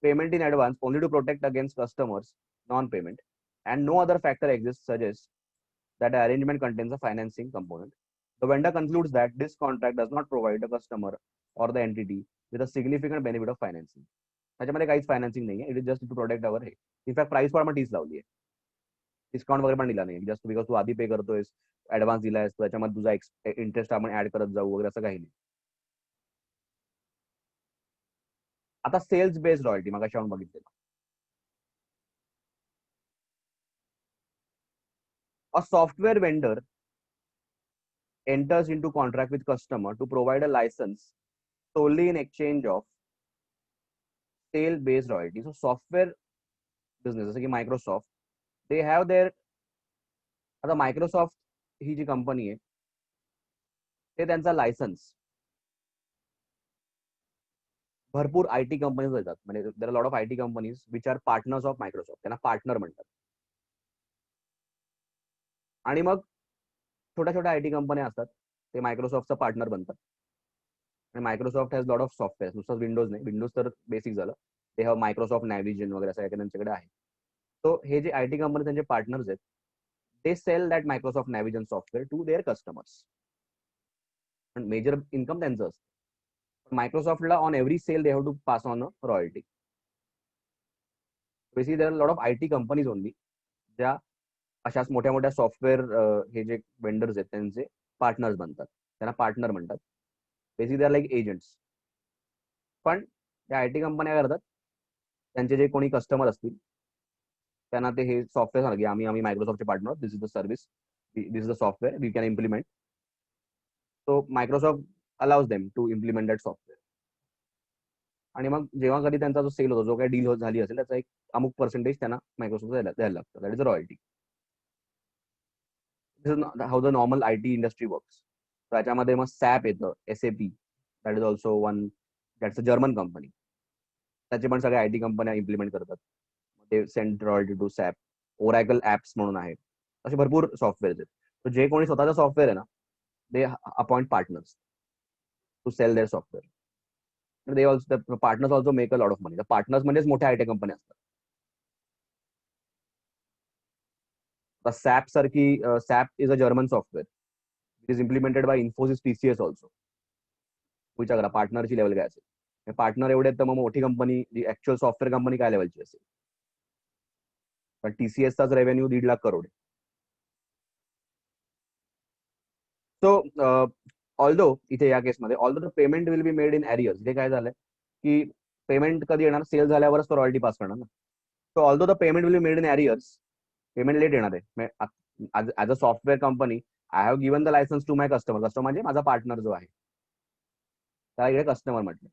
payment in advance only to protect against customers' non-payment, and no other factor exists suggests that the arrangement contains a financing component. The vendor concludes that this contract does not provide the customer or the entity with a significant benefit of financing. त्याच्यामध्ये काहीच फायनान्सिंग नाही आहे, it is just to protect our हे. इनफॅक्ट प्राइस पण आपण तीच लावली आहे, डिस्काउंट वगैरे पण दिला नाही, जस्ट बिकॉज तू आधी पे करतोयस, ऍडव्हान्स दिलायस, त्याच्यामध्ये तुझा इंटरेस्ट आपण ऍड करत जाऊ वगैरे असं काही नाही. आता सेल्स बेस्ड रॉयल्टी मग आपण बघितलेलं. A software vendor enters into contract with customer to provide a license solely in exchange of sale based royalty. So software business जसं की मायक्रोसॉफ्ट, दे हॅव देअर, आता मायक्रोसॉफ्ट ही जी कंपनी आहे ते त्यांचा लायसन्स भरपूर आयटी कंपनीज देतात. म्हणजे देर are lot of IT companies which are partners of Microsoft, त्यांना पार्टनर म्हणतात. आणि मग छोट्या छोट्या आयटी कंपन्या असतात, ते मायक्रोसॉफ्टचा पार्टनर बनतात. आणि Microsoft has lot of software, नुसतं विंडोज नाही, विंडोज तर बेसिक झालं, ते हॅव मायक्रोसॉफ्ट नॅव्हिजन वगैरे असं काही त्यांच्याकडे आहे. सो हे जे आयटी कंपनी त्यांचे पार्टनर्स आहेत, they sell that Microsoft Navision software to their customers. And major income त्यांचं असतं. मायक्रोसॉफ्टला on every sale they have to pass on a royalty. Basically there are lot of IT companies only ज्या अशाच मोठ्या मोठ्या सॉफ्टवेअर हे जे वेंडर्स आहेत त्यांचे पार्टनर्स बनतात, त्यांना पार्टनर म्हणतात. Basically they are like agents. पण त्या आयटी कंपन्या करतात, त्यांचे जे कोणी कस्टमर असतील त्यांना ते हे सॉफ्टवेअर सांगा की आम्ही मायक्रोसॉफ्टचे partner, this is the service, this is the software we can implement. So Microsoft allows them to implement that software. आणि मग जेव्हा कधी त्यांचा जो सेल होतो, जो काही डील झाली असेल, त्याचा एक अमुक पर्सेंटेज त्यांना मायक्रोसॉफ्ट द्यायला लागतं. That is a royalty. This is how the normal IT industry works. त्याच्यामध्ये मग सॅप येतं, SAP, that is also one, that's a German company. त्याचे पण सगळ्या आयटी कंपन्या इम्प्लिमेंट करतात. ते send royalty to SAP. Oracle apps म्हणून आहेत, असे भरपूर सॉफ्टवेअर आहेत. तर जे कोणी स्वतःचा सॉफ्टवेअर आहे ना, they appoint partners to sell their software. They also partners also make a lot of money. Partners म्हणजेच मोठ्या आयटी कंपन्या असतात. सॅप सारखी, SAP is a German software, it is implemented by Infosys, TCS also. विचार करा पार्टनरची लेवल काय असेल. पार्टनर एवढे तर मग मोठी कंपनी, जी ऍक्च्युअल सॉफ्टवेअर कंपनी काय लेवलची असेल. पण टीसीएसचाच रेव्हेन्यू 1.5 लाख करोड आहे. सो ऑल्दो इथे या केसमध्ये although the payment will be made in arrears. इथे काय झालंय की पेमेंट कधी येणार, सेल झाल्यावरच तो रॉयल्टी पास करणार ना. So although the payment will be made in arrears, payment late येणार आहे. As a software company I have given the licence to my customer. Customer म्हणजे माझा पार्टनर जो आहे, त्याला इकडे कस्टमर म्हटलं.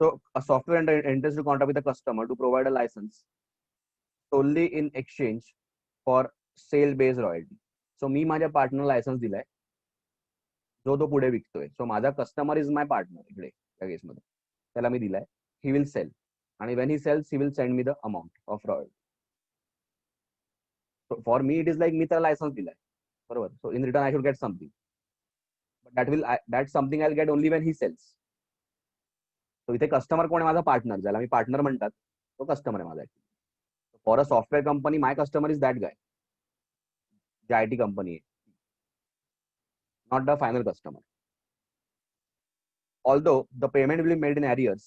So a software enters into contract with the customer to provide a license solely in exchange for sale based royalty. So मी माझ्या पार्टनर लायसन्स दिलाय, जो तो पुढे विकतोय. सो माझा कस्टमर इज माय पार्टनर इकडे त्या केसमध्ये, त्याला मी दिलाय. ही विल सेल, आणि when he sells he will send me the amount of royalty. For me it is like मी त्याला लायसन्स दिलाय, बरोबर. So in return I should get something, but that something I will get only when he sells. So इथे कस्टमर कोण आहे, माझा पार्टनर, ज्याला मी पार्टनर म्हणतात, तो कस्टमर आहे माझा. For a software company my customer is that गाय, जे आयटी कंपनी आहे, not the final customer. Although the payment will be made in arrears,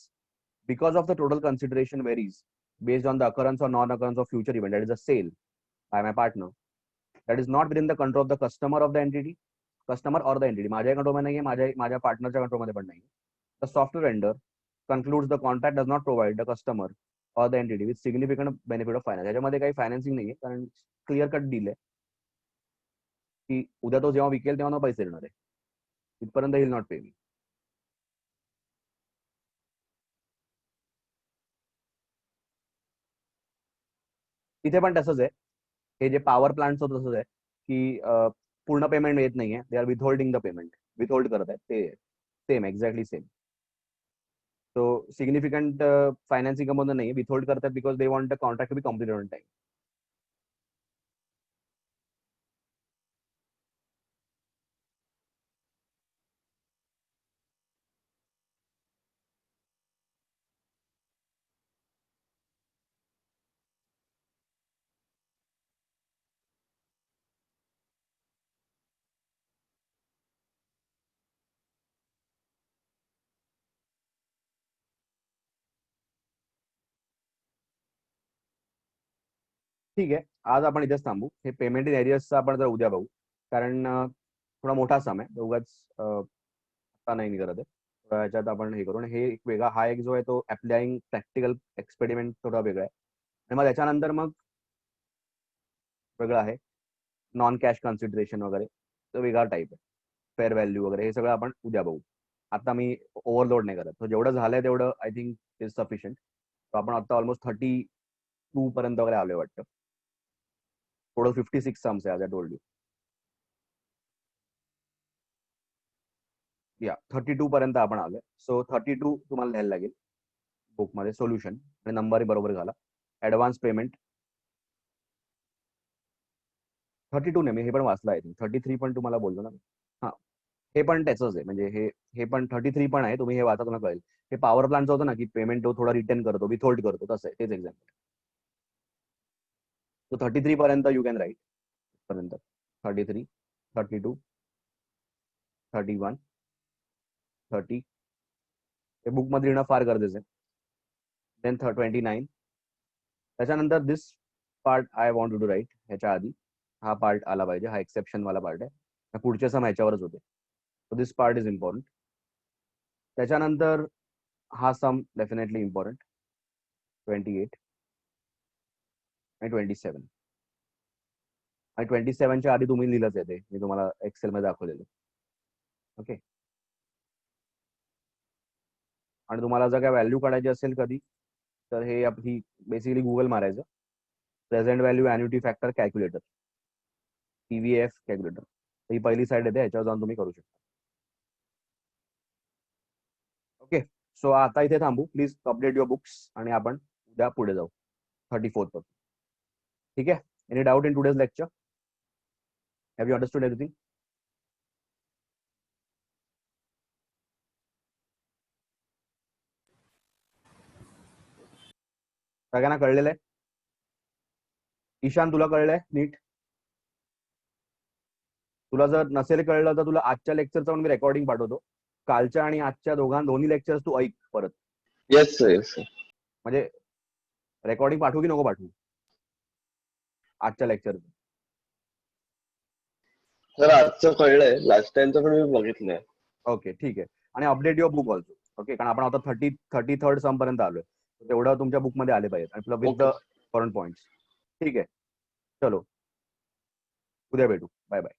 because of the total consideration varies based on the occurrence or non-occurrence of future event, that is a sale by my partner, that is not within the control of the customer of the entity, customer or the entity. माझ्या कंट्रोल मध्ये नाहीये, माझ्या पार्टनरच्या कंट्रोल मध्ये पण नाही. The software vendor concludes the contract does not provide the customer or the entity with significant benefit of finance. याच्यामध्ये काही फायनान्सिंग नाहीये, कारण क्लिअर कट डील आहे की उद्या तो जेव्हा विकेल तेव्हा पैसे देणार आहे. इथपर्यंत ही नॉट पे मी. तिथे पण तसंच आहे. हे जे पॉवर प्लांटचं तसंच आहे की पूर्ण पेमेंट येत नाहीये, they are withholding the payment, withhold करत आहेत ते. Same, exactly same. So significant financing amount नाही, विथहोल्ड करतात because they want the contract to be completed on time. ठीक आहे, आज आपण इथेच थांबू. हे पेमेंट इन एरियसचं आपण जर उद्या बघू, कारण थोडा मोठा सम आहे, उगाच आता नाही करत आहे. थोडा ह्याच्यात आपण हे करू. हे एक वेगळा, हा एक जो आहे तो अप्लाइंग प्रॅक्टिकल एक्सपेरिमेंट थोडा वेगळा आहे. आणि मग त्याच्यानंतर मग वेगळं आहे नॉन कॅश कन्सिडरेशन वगैरे, तो वेगळा टाईप आहे. फेअर व्हॅल्यू वगैरे हे सगळं आपण उद्या बघू. आता मी ओव्हरलोड नाही करत. तो जेवढं झालंय तेवढं आय थिंक इज सफिशियंट. आपण आता ऑलमोस्ट 32 पर्यंत वगैरे आलोय वाटतं. टोटल 56 सम्स आहे, ॲज आय टोल्ड यू. या 32 पर्यंत आपण आलोय. सो 32 तुम्हाला लिहायला लागेल बुकमध्ये सोल्युशन, आणि नंबर बरोबर झाला. ऍडव्हान्स पेमेंट 32 नाही, मी हे पण वाचलं आहे. 33 पण तुम्हाला बोललो ना. हा, हे पण त्याचंच आहे. म्हणजे हे पण 33 पण आहे. तुम्ही हे वाचा, तुम्हाला कळेल. हे पॉवर प्लांटचं होतं ना, की पेमेंट तो थोडा रिटर्न करतो, विथहोल्ड करतो, तसं आहे. तेच एक्झाम्पल. तो 33 पर्यंत यू कॅन राईट. पर्यंत 33, 32, 31, 30 हे बुकमध्ये लिहिणं फार गरजेचं आहे. देन 29. त्याच्यानंतर this part I want to write. ह्याच्या आधी हा पार्ट आला पाहिजे. हा एक्सेप्शन वाला पार्ट आहे. पुढचे सम ह्याच्यावरच होते. So this part is important. त्याच्यानंतर हा सम डेफिनेटली इम्पॉर्टंट, 28 आणि 27. आणि 27च्या आधी तुम्ही लिहिलंच आहे, ते मी तुम्हाला एक्सेल मध्ये दाखवलेलं. ओके. आणि तुम्हाला जर काय व्हॅल्यू काढायची असेल कधी, तर हे आपली बेसिकली गुगल मारायचं, present value annuity factor calculator, PVF calculator. ही पहिली साईड येते, ह्याच्यावर जाऊन तुम्ही करू शकता. ओके. सो आता इथे थांबू. प्लीज अपडेट युअर बुक्स आणि आपण उद्या पुढे जाऊ 34 पासून. ठीक आहे. Any doubt in today's lecture? Have you understood everything? सगळ्यांना कळलेलं आहे? ईशान, तुला कळलंय नीट? तुला जर नसेल कळलं तर तुला आजच्या लेक्चरचं पण मी रेकॉर्डिंग पाठवतो. कालच्या आणि आजच्या दोन्ही लेक्चर्स तू ऐक परत. Yes sir, yes sir. म्हणजे रेकॉर्डिंग पाठवू की नको पाठवू आजच्या लेक्चरचं? सर आजचं कळलंय, लास्ट टाइमचं पण मी बघितलंय. ओके, ठीक आहे. आणि update your book also. Okay, कारण आपण आता 33rd सम पर्यंत आलोय. तेवढं तुमच्या बुकमध्ये आले पाहिजेत, आणि with the okay. Current points. ठीक आहे, चलो उद्या भेटू. Bye bye.